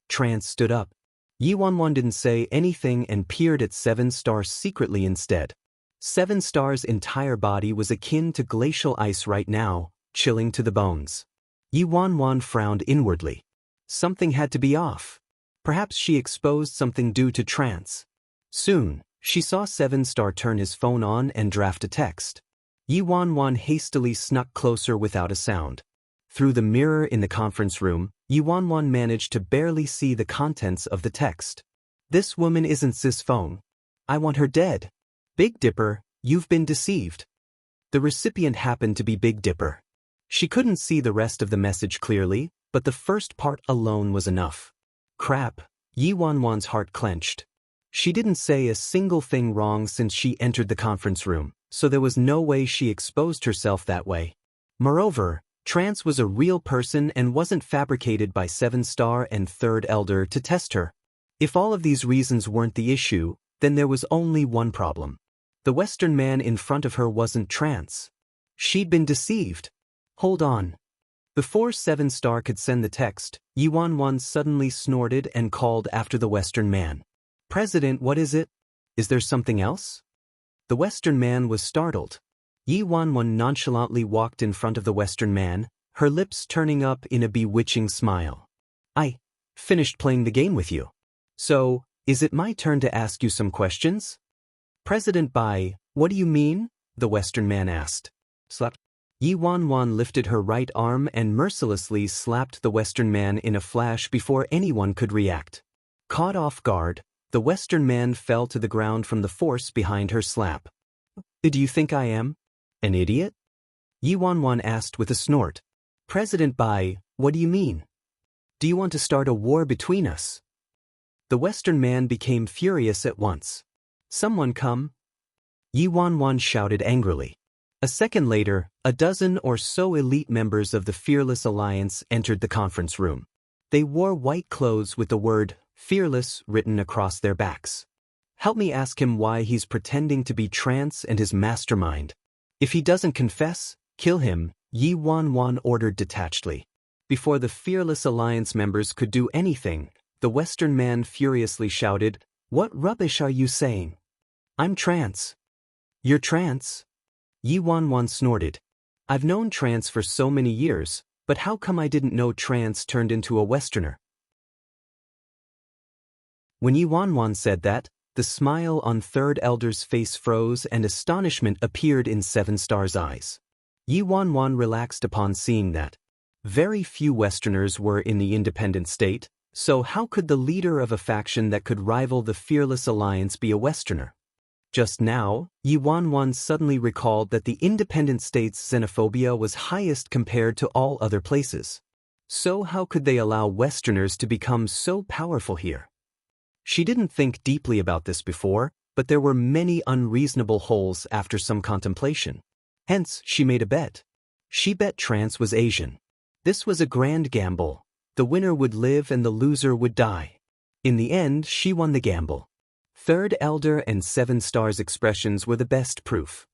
Trance stood up. Yi Wanwan didn't say anything and peered at Seven Star secretly instead. Seven Star's entire body was akin to glacial ice right now, chilling to the bones. Yi Wanwan frowned inwardly. Something had to be off. Perhaps she exposed something due to Trance. Soon, she saw Seven Star turn his phone on and draft a text. Yi Wanwan hastily snuck closer without a sound. Through the mirror in the conference room, Yi Wanwan managed to barely see the contents of the text. This woman isn't Sis Feng. I want her dead. Big Dipper, you've been deceived. The recipient happened to be Big Dipper. She couldn't see the rest of the message clearly, but the first part alone was enough. Crap, Yi Wanwan's heart clenched. She didn't say a single thing wrong since she entered the conference room, so there was no way she exposed herself that way. Moreover, Trance was a real person and wasn't fabricated by Seven Star and Third Elder to test her. If all of these reasons weren't the issue, then there was only one problem. The Western man in front of her wasn't Trance. She'd been deceived. Hold on. Before Seven Star could send the text, Yi Wanwan suddenly snorted and called after the Western man. President, what is it? Is there something else? The Western man was startled. Yi Wanwan nonchalantly walked in front of the Western man, her lips turning up in a bewitching smile. I finished playing the game with you. So, is it my turn to ask you some questions? President Bai, what do you mean? The Western man asked. Slap. Yi Wanwan lifted her right arm and mercilessly slapped the Western man in a flash before anyone could react. Caught off guard, the Western man fell to the ground from the force behind her slap. Do you think I am an idiot? Yi Wanwan asked with a snort. President Bai, what do you mean? Do you want to start a war between us? The Western man became furious at once. Someone come! Yi Wanwan shouted angrily. A second later, a dozen or so elite members of the Fearless Alliance entered the conference room. They wore white clothes with the word Fearless written across their backs. Help me ask him why he's pretending to be Trance and his mastermind. If he doesn't confess, kill him, Yi Wanwan ordered detachedly. Before the Fearless Alliance members could do anything, the Western man furiously shouted, What rubbish are you saying? I'm Trance. You're Trance? Yi Wanwan snorted. I've known Trance for so many years, but how come I didn't know Trance turned into a Westerner? When Yuanwan said that, the smile on third elder's face froze and astonishment appeared in Seven Star's eyes. Yuanwan relaxed upon seeing that. Very few Westerners were in the independent state, so how could the leader of a faction that could rival the Fearless Alliance be a Westerner? Just now, Yuanwan suddenly recalled that the independent state's xenophobia was highest compared to all other places. So how could they allow Westerners to become so powerful here? She didn't think deeply about this before, but there were many unreasonable holes after some contemplation. Hence, she made a bet. She bet Trance was Asian. This was a grand gamble. The winner would live and the loser would die. In the end, she won the gamble. Third Elder and Seven Star's expressions were the best proof.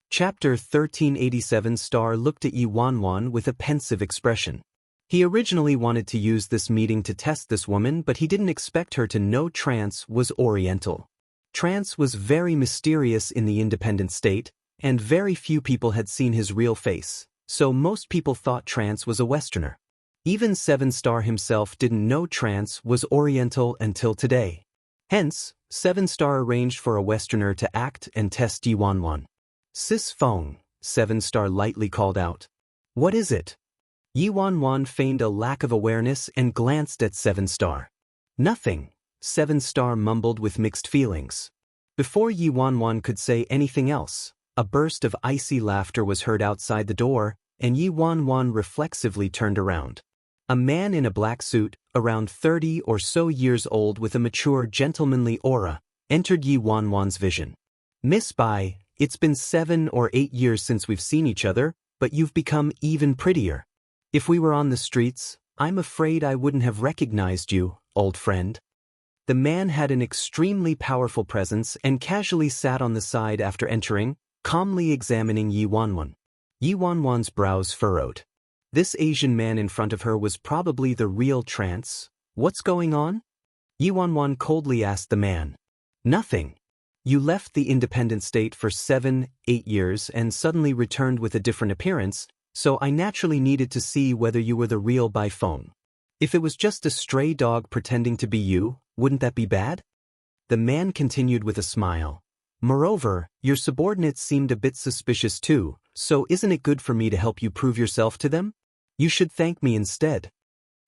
Chapter 1387. Star looked at Yuanwan with a pensive expression. He originally wanted to use this meeting to test this woman, but he didn't expect her to know Trance was Oriental. Trance was very mysterious in the independent state, and very few people had seen his real face, so most people thought Trance was a Westerner. Even Seven Star himself didn't know Trance was Oriental until today. Hence, Seven Star arranged for a Westerner to act and test Yuanwan. "Sis Feng," Seven Star lightly called out. "What is it?" Yuanwan feigned a lack of awareness and glanced at Seven Star. "Nothing," Seven Star mumbled with mixed feelings. Before Yuanwan could say anything else, a burst of icy laughter was heard outside the door, and Yuanwan reflexively turned around. A man in a black suit, around 30 or so years old with a mature gentlemanly aura, entered Yuanwan's vision. "Miss Bai, it's been 7 or 8 years since we've seen each other, but you've become even prettier. If we were on the streets, I'm afraid I wouldn't have recognized you, old friend." The man had an extremely powerful presence and casually sat on the side after entering, calmly examining Yuanwan. Yuanwan's brows furrowed. This Asian man in front of her was probably the real Trance. "What's going on?" Yuanwan coldly asked the man. "Nothing. You left the independent state for 7, 8 years and suddenly returned with a different appearance, so I naturally needed to see whether you were the real by phone. If it was just a stray dog pretending to be you, wouldn't that be bad?" The man continued with a smile. "Moreover, your subordinates seemed a bit suspicious too, so isn't it good for me to help you prove yourself to them? You should thank me instead."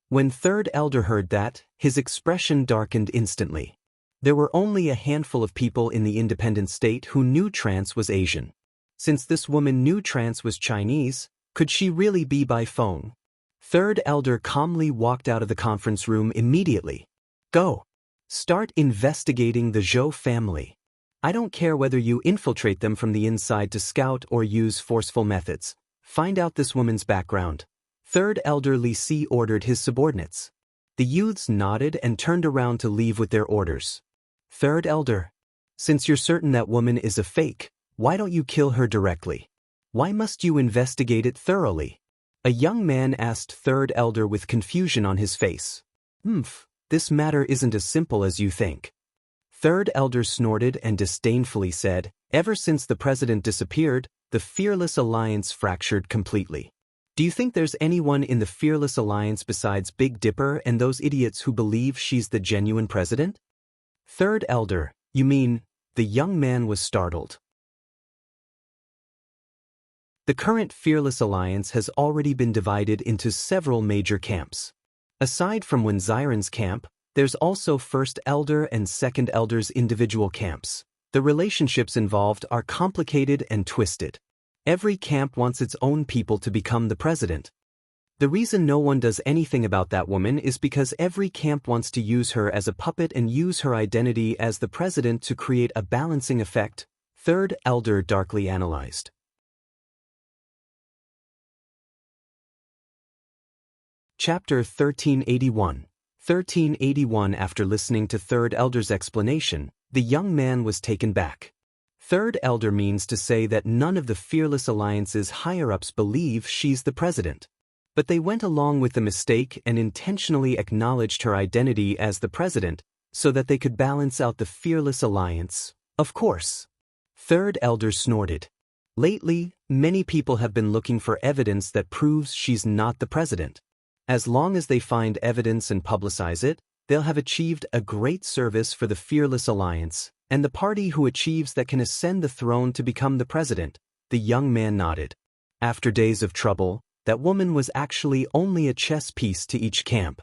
When Third Elder heard that, his expression darkened instantly. There were only a handful of people in the independent state who knew Trance was Asian. Since this woman knew Trance was Chinese, could she really be by phone? Third Elder calmly walked out of the conference room immediately. "Go. Start investigating the Zhou family. I don't care whether you infiltrate them from the inside to scout or use forceful methods. Find out this woman's background." Third Elder Li Si ordered his subordinates. The youths nodded and turned around to leave with their orders. "Third Elder, since you're certain that woman is a fake, why don't you kill her directly? Why must you investigate it thoroughly?" A young man asked Third Elder with confusion on his face. This matter isn't as simple as you think." Third Elder snorted and disdainfully said, "Ever since the president disappeared, the Fearless Alliance fractured completely. Do you think there's anyone in the Fearless Alliance besides Big Dipper and those idiots who believe she's the genuine president?" "Third Elder, you mean?" The young man was startled. The current Fearless Alliance has already been divided into several major camps. Aside from Wenziren's camp, there's also First Elder and Second Elder's individual camps. The relationships involved are complicated and twisted. Every camp wants its own people to become the president. The reason no one does anything about that woman is because every camp wants to use her as a puppet and use her identity as the president to create a balancing effect, Third Elder darkly analyzed. Chapter 1381. 1381. After listening to Third Elder's explanation, the young man was taken back. Third Elder means to say that none of the Fearless Alliance's higher-ups believe she's the president. But they went along with the mistake and intentionally acknowledged her identity as the president so that they could balance out the Fearless Alliance, of course. Third Elder snorted. Lately, many people have been looking for evidence that proves she's not the president. As long as they find evidence and publicize it, they'll have achieved a great service for the Fearless Alliance, and the party who achieves that can ascend the throne to become the president. The young man nodded. After days of trouble, that woman was actually only a chess piece to each camp.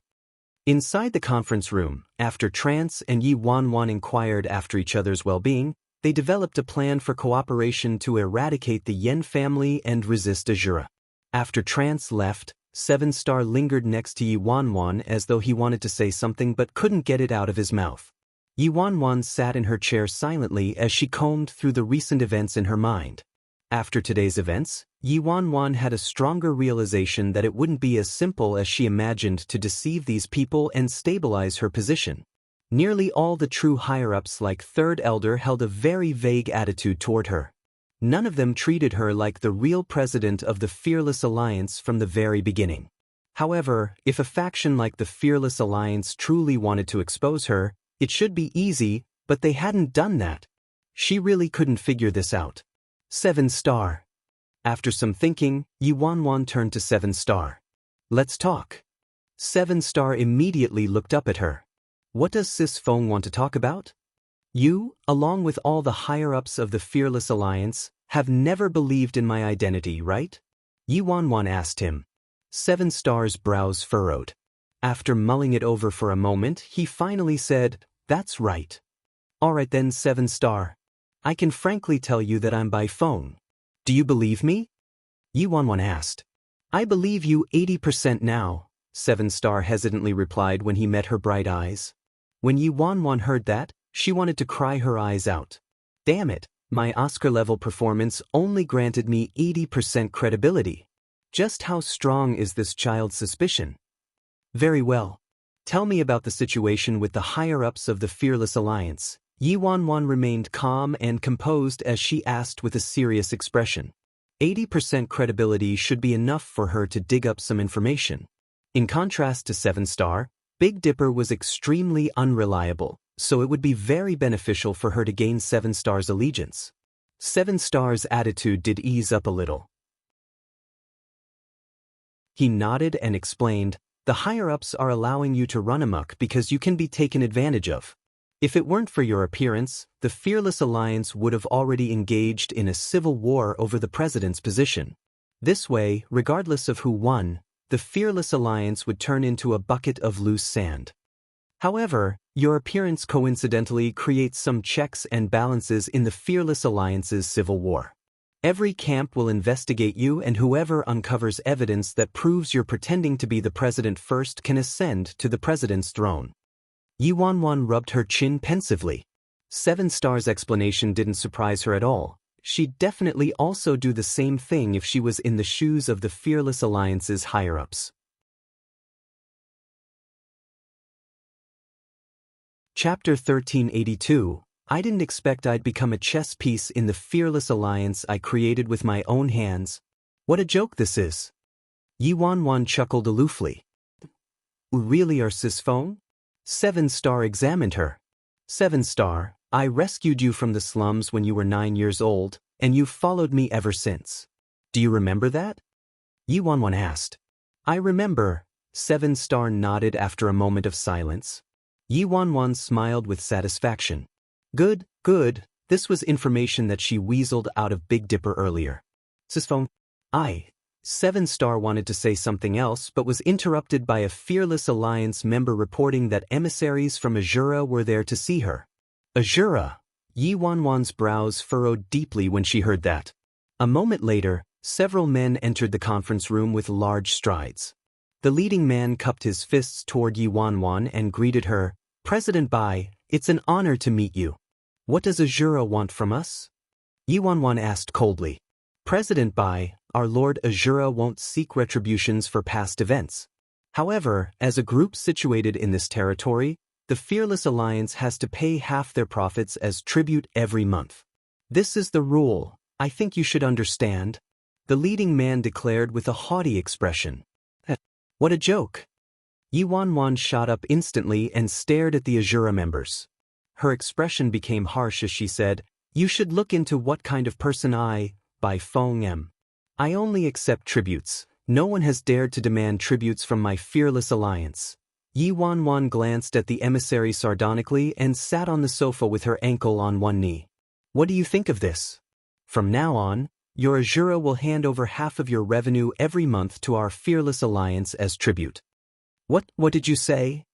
Inside the conference room, after Trance and Yi Wanwan inquired after each other's well-being, they developed a plan for cooperation to eradicate the Yen family and resist Azura. After Trance left, 7-Star lingered next to Yi Wanwan as though he wanted to say something but couldn't get it out of his mouth. Yi Wanwan sat in her chair silently as she combed through the recent events in her mind. After today's events, Yi Wanwan had a stronger realization that it wouldn't be as simple as she imagined to deceive these people and stabilize her position. Nearly all the true higher-ups like Third Elder held a very vague attitude toward her. None of them treated her like the real president of the Fearless Alliance from the very beginning. However, if a faction like the Fearless Alliance truly wanted to expose her, it should be easy, but they hadn't done that. She really couldn't figure this out. 7-Star. After some thinking, Yi Wanwan turned to 7-Star. Let's talk. 7-Star immediately looked up at her. What does Sis Feng want to talk about? You, along with all the higher-ups of the Fearless Alliance, have never believed in my identity, right? Yi Wanwan asked him. 7-Star's brows furrowed. After mulling it over for a moment, he finally said, "That's right." "Alright then, 7-Star. I can frankly tell you that I'm by phone. Do you believe me?" Yi Wanwan asked. "I believe you 80% now," 7-Star hesitantly replied when he met her bright eyes. When Yi Wanwan heard that, she wanted to cry her eyes out. Damn it, my Oscar-level performance only granted me 80% credibility. Just how strong is this child's suspicion? Very well. Tell me about the situation with the higher-ups of the Fearless Alliance. Yi Wanwan remained calm and composed as she asked with a serious expression. 80% credibility should be enough for her to dig up some information. In contrast to 7-Star, Big Dipper was extremely unreliable, so it would be very beneficial for her to gain 7-Star's allegiance. 7-Star's attitude did ease up a little. He nodded and explained, "The higher-ups are allowing you to run amok because you can be taken advantage of. If it weren't for your appearance, the Fearless Alliance would have already engaged in a civil war over the president's position. This way, regardless of who won, the Fearless Alliance would turn into a bucket of loose sand. However, your appearance coincidentally creates some checks and balances in the Fearless Alliance's civil war. Every camp will investigate you, and whoever uncovers evidence that proves you're pretending to be the president first can ascend to the president's throne." Yi Wanwan rubbed her chin pensively. 7-Star's explanation didn't surprise her at all. She'd definitely also do the same thing if she was in the shoes of the Fearless Alliance's higher-ups. Chapter 1382. I didn't expect I'd become a chess piece in the Fearless Alliance I created with my own hands. What a joke this is. Yi Wanwan chuckled aloofly. Really, are Sis Feng? 7-Star examined her. 7-Star, I rescued you from the slums when you were 9 years old, and you've followed me ever since. Do you remember that? Yi Wanwan asked. I remember. 7-Star nodded after a moment of silence. Yi Wanwan smiled with satisfaction. Good, good. This was information that she weaseled out of Big Dipper earlier. Sis Feng, 7-Star wanted to say something else but was interrupted by a Fearless Alliance member reporting that emissaries from Azura were there to see her. Azura? Yi Wanwan's brows furrowed deeply when she heard that. A moment later, several men entered the conference room with large strides. The leading man cupped his fists toward Yi Wanwan and greeted her, "President Bai, it's an honor to meet you. What does Azura want from us?" Yi Wanwan asked coldly. President Bai, our Lord Azura won't seek retributions for past events. However, as a group situated in this territory, the Fearless Alliance has to pay half their profits as tribute every month. This is the rule. I think you should understand. The leading man declared with a haughty expression. What a joke. Yi Wanwan shot up instantly and stared at the Azura members. Her expression became harsh as she said, "You should look into what kind of person I, Bai Feng, am. I only accept tributes. No one has dared to demand tributes from my fearless alliance. Yi Wanwan glanced at the emissary sardonically and sat on the sofa with her ankle on one knee. What do you think of this? From now on, your Azura will hand over half of your revenue every month to our fearless alliance as tribute. What did you say?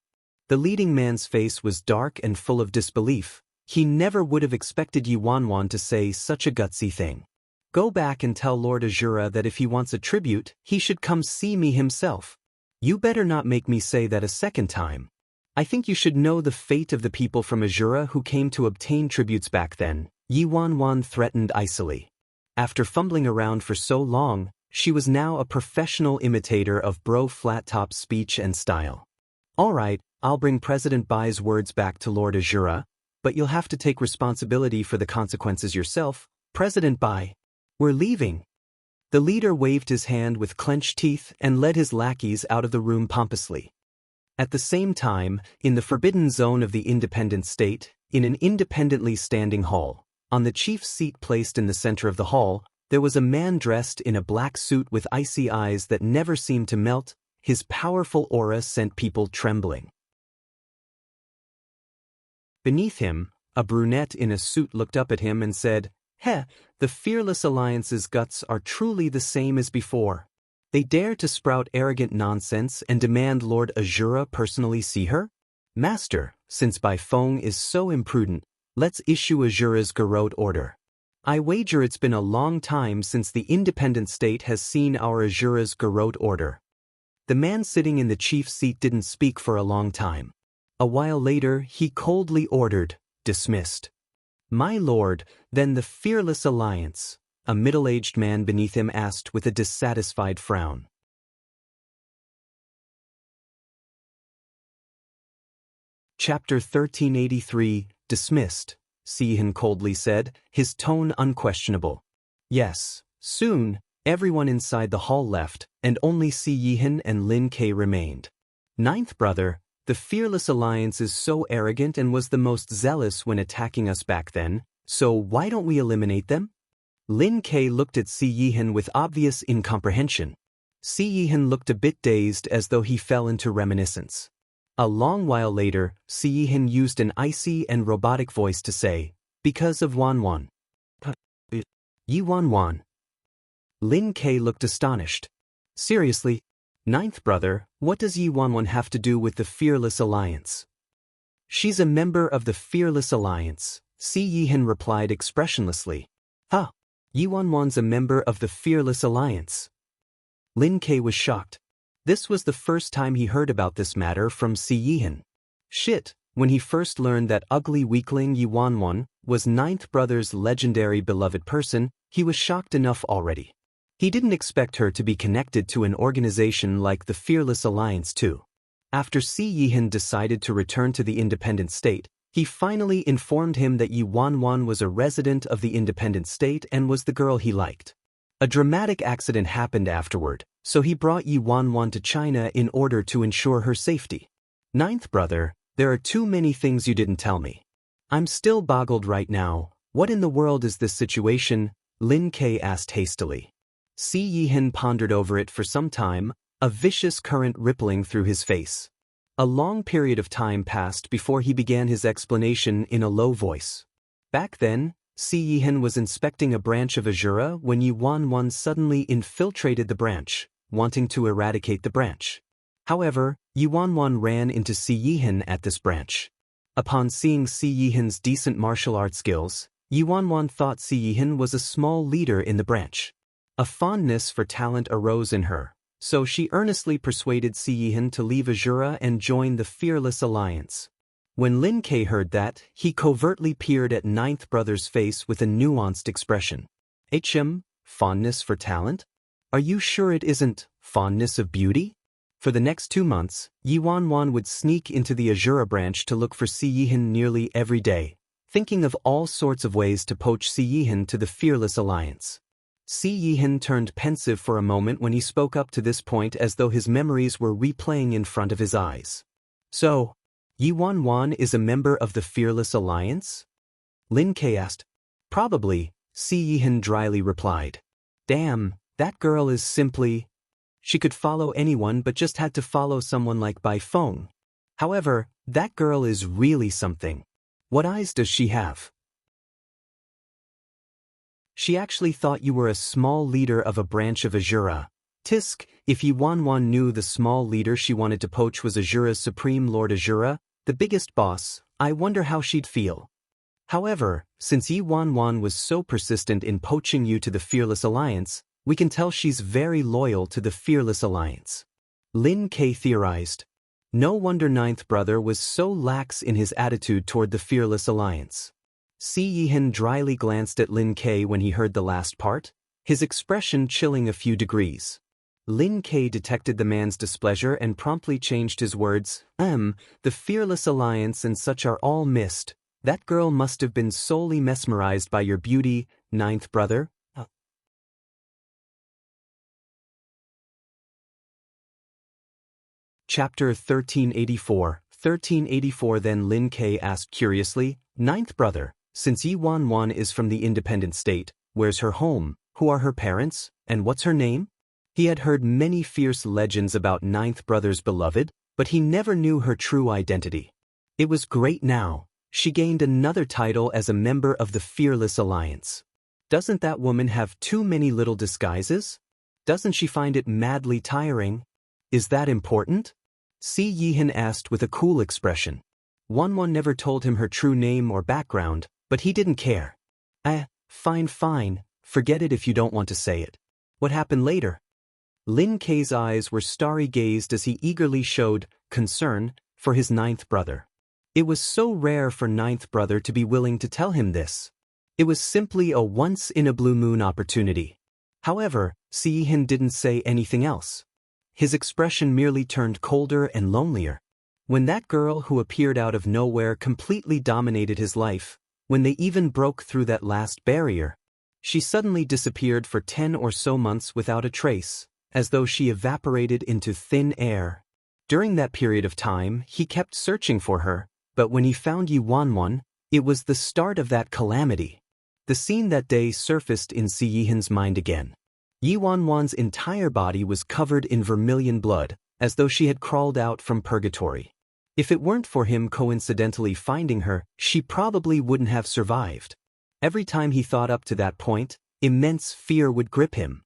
The leading man's face was dark and full of disbelief. He never would have expected Yi Wanwan to say such a gutsy thing. Go back and tell Lord Azura that if he wants a tribute, he should come see me himself. You better not make me say that a second time. I think you should know the fate of the people from Azura who came to obtain tributes back then, Yi Wanwan threatened icily. After fumbling around for so long, she was now a professional imitator of Bro Flat-Top's speech and style. All right, I'll bring President Bai's words back to Lord Azura, but you'll have to take responsibility for the consequences yourself, President Bai. We're leaving. The leader waved his hand with clenched teeth and led his lackeys out of the room pompously. At the same time, in the forbidden zone of the independent state, in an independently standing hall, on the chief's seat placed in the center of the hall, there was a man dressed in a black suit with icy eyes that never seemed to melt. His powerful aura sent people trembling. Beneath him, a brunette in a suit looked up at him and said, "Heh, the Fearless Alliance's guts are truly the same as before. They dare to sprout arrogant nonsense and demand Lord Azura personally see her? Master, since Bai Feng is so imprudent, let's issue Azura's garrote order. I wager it's been a long time since the independent state has seen our Azura's garrote order." The man sitting in the chief's seat didn't speak for a long time. A while later, he coldly ordered, "Dismissed." "My lord, then the Fearless Alliance," a middle-aged man beneath him asked with a dissatisfied frown. Chapter 1383, Dismissed, Sihan coldly said, his tone unquestionable. Yes, soon, everyone inside the hall left, and only Si Yihan and Lin Ke remained. Ninth brother, the Fearless Alliance is so arrogant and was the most zealous when attacking us back then, so why don't we eliminate them? Lin Ke looked at Si Yihan with obvious incomprehension. Si Yihan looked a bit dazed as though he fell into reminiscence. A long while later, Si Yihan used an icy and robotic voice to say, "Because of Wanwan." Yi Wanwan. Lin Ke looked astonished. Seriously? Ninth brother, what does Yi Wanwan have to do with the Fearless Alliance? She's a member of the Fearless Alliance, Si Yihan replied expressionlessly. Huh? Yi Wanwan's a member of the Fearless Alliance. Lin Ke was shocked. This was the first time he heard about this matter from Si Yihan. Shit, when he first learned that ugly weakling Yi Wanwan was Ninth brother's legendary beloved person, he was shocked enough already. He didn't expect her to be connected to an organization like the Fearless Alliance too. After Si Yihan decided to return to the independent state, he finally informed him that Yi Wanwan was a resident of the independent state and was the girl he liked. A dramatic accident happened afterward, so he brought Yi Wanwan to China in order to ensure her safety. Ninth brother, there are too many things you didn't tell me. I'm still boggled right now. What in the world is this situation? Lin Ke asked hastily. Si Yihan pondered over it for some time, a vicious current rippling through his face. A long period of time passed before he began his explanation in a low voice. Back then, Si Yihan was inspecting a branch of Azura when Yi Wanwan suddenly infiltrated the branch, wanting to eradicate the branch. However, Yi Wanwan ran into Si Yihan at this branch. Upon seeing Si Yihan's decent martial arts skills, Yi Wanwan thought Si Yihan was a small leader in the branch. A fondness for talent arose in her, so she earnestly persuaded Si Yihan to leave Azura and join the Fearless Alliance. When Lin Ke heard that, he covertly peered at Ninth brother's face with a nuanced expression. Fondness for talent? Are you sure it isn't fondness of beauty? For the next 2 months, Yi Wanwan would sneak into the Azura branch to look for Si Yihan nearly every day, thinking of all sorts of ways to poach Si Yihan to the Fearless Alliance. Si Yihan turned pensive for a moment when he spoke up to this point as though his memories were replaying in front of his eyes. So, Yi Wanwan is a member of the Fearless Alliance? Lin Ke asked. Probably, Si Yihan dryly replied. Damn, that girl is simply... She could follow anyone but just had to follow someone like by phone. However, that girl is really something. What eyes does she have? She actually thought you were a small leader of a branch of Azura. Tisk, if Yi Wanwan knew the small leader she wanted to poach was Azura's Supreme Lord Azura, the biggest boss, I wonder how she'd feel. However, since Yi Wanwan was so persistent in poaching you to the Fearless Alliance, we can tell she's very loyal to the Fearless Alliance. Lin Ke theorized. No wonder Ninth Brother was so lax in his attitude toward the Fearless Alliance. Si Yihan dryly glanced at Lin Ke when he heard the last part, his expression chilling a few degrees. Lin Ke detected the man's displeasure and promptly changed his words. The Fearless Alliance and such are all missed. That girl must have been solely mesmerized by your beauty, Ninth Brother. Chapter 1384. 1384. Then Lin Ke asked curiously, Ninth Brother, since Yi Wanwan is from the independent state, where's her home, who are her parents, and what's her name? He had heard many fierce legends about Ninth Brother's beloved, but he never knew her true identity. It was great now. She gained another title as a member of the Fearless Alliance. Doesn't that woman have too many little disguises? Doesn't she find it madly tiring? Is that important? Si Yihan asked with a cool expression. Wanwan never told him her true name or background, but he didn't care. Fine, forget it if you don't want to say it. What happened later? Lin Ke's eyes were starry-gazed as he eagerly showed concern for his Ninth Brother. It was so rare for Ninth Brother to be willing to tell him this. It was simply a once-in-a-blue-moon opportunity. However, Si Yihan didn't say anything else. His expression merely turned colder and lonelier. When that girl who appeared out of nowhere completely dominated his life, when they even broke through that last barrier, she suddenly disappeared for 10 or so months without a trace, as though she evaporated into thin air. During that period of time, he kept searching for her, but when he found Yi Wanwan, it was the start of that calamity. The scene that day surfaced in Si Yihan's mind again. Yi Wanwan's entire body was covered in vermilion blood, as though she had crawled out from purgatory. If it weren't for him coincidentally finding her, she probably wouldn't have survived. Every time he thought up to that point, immense fear would grip him.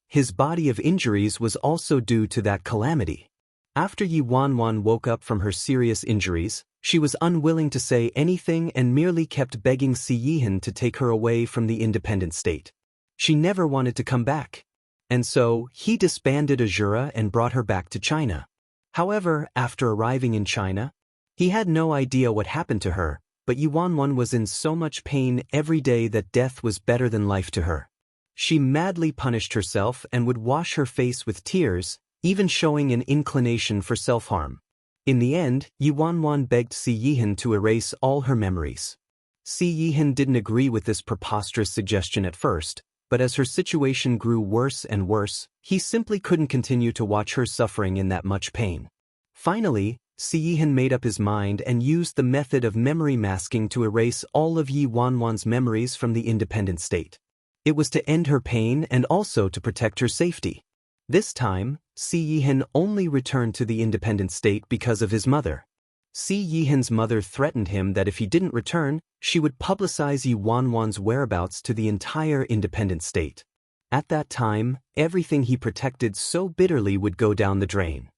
His body of injuries was also due to that calamity. After Yi Wanwan woke up from her serious injuries, she was unwilling to say anything and merely kept begging Si Yihan to take her away from the independent state. She never wanted to come back. And so, he disbanded Azura and brought her back to China. However, after arriving in China, he had no idea what happened to her, but Yi Wanwan was in so much pain every day that death was better than life to her. She madly punished herself and would wash her face with tears, even showing an inclination for self-harm. In the end, Yi Wanwan begged Si Yihan to erase all her memories. Si Yihan didn't agree with this preposterous suggestion at first, but as her situation grew worse and worse, he simply couldn't continue to watch her suffering in that much pain. Finally, Si Yihan made up his mind and used the method of memory masking to erase all of Yi Wanwan's memories from the independent state. It was to end her pain and also to protect her safety. This time, Si Yihan only returned to the independent state because of his mother. Si Yihan's mother threatened him that if he didn't return, she would publicize Yi Wanwan's whereabouts to the entire independent state. At that time, everything he protected so bitterly would go down the drain.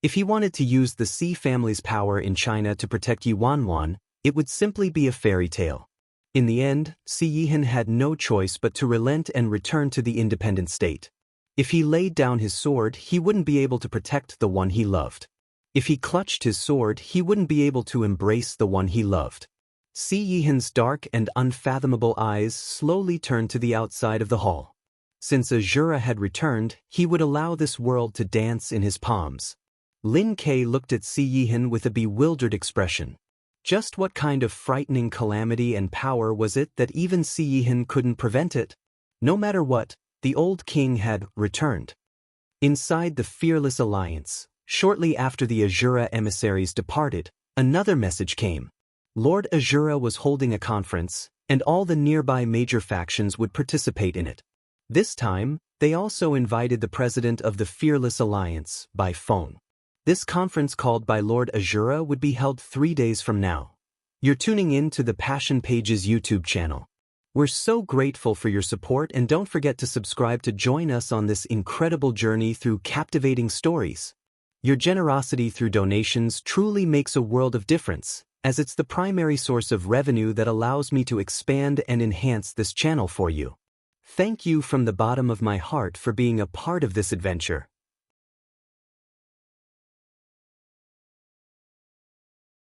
If he wanted to use the Si family's power in China to protect Yi Wanwan, it would simply be a fairy tale. In the end, Si Yihan had no choice but to relent and return to the independent state. If he laid down his sword, he wouldn't be able to protect the one he loved. If he clutched his sword, he wouldn't be able to embrace the one he loved. Si Yihan's dark and unfathomable eyes slowly turned to the outside of the hall. Since Azura had returned, he would allow this world to dance in his palms. Lin Ke looked at Si Yihan with a bewildered expression. Just what kind of frightening calamity and power was it that even Si Yihan couldn't prevent it? No matter what, the old king had returned. Inside the Fearless Alliance, shortly after the Azura emissaries departed, another message came. Lord Azura was holding a conference, and all the nearby major factions would participate in it. This time, They also invited the president of the Fearless Alliance by phone. This conference called by Lord Azura would be held 3 days from now. You're tuning in to the Passion Pages YouTube channel. We're so grateful for your support, and don't forget to subscribe to join us on this incredible journey through captivating stories. Your generosity through donations truly makes a world of difference, as it's the primary source of revenue that allows me to expand and enhance this channel for you. Thank you from the bottom of my heart for being a part of this adventure.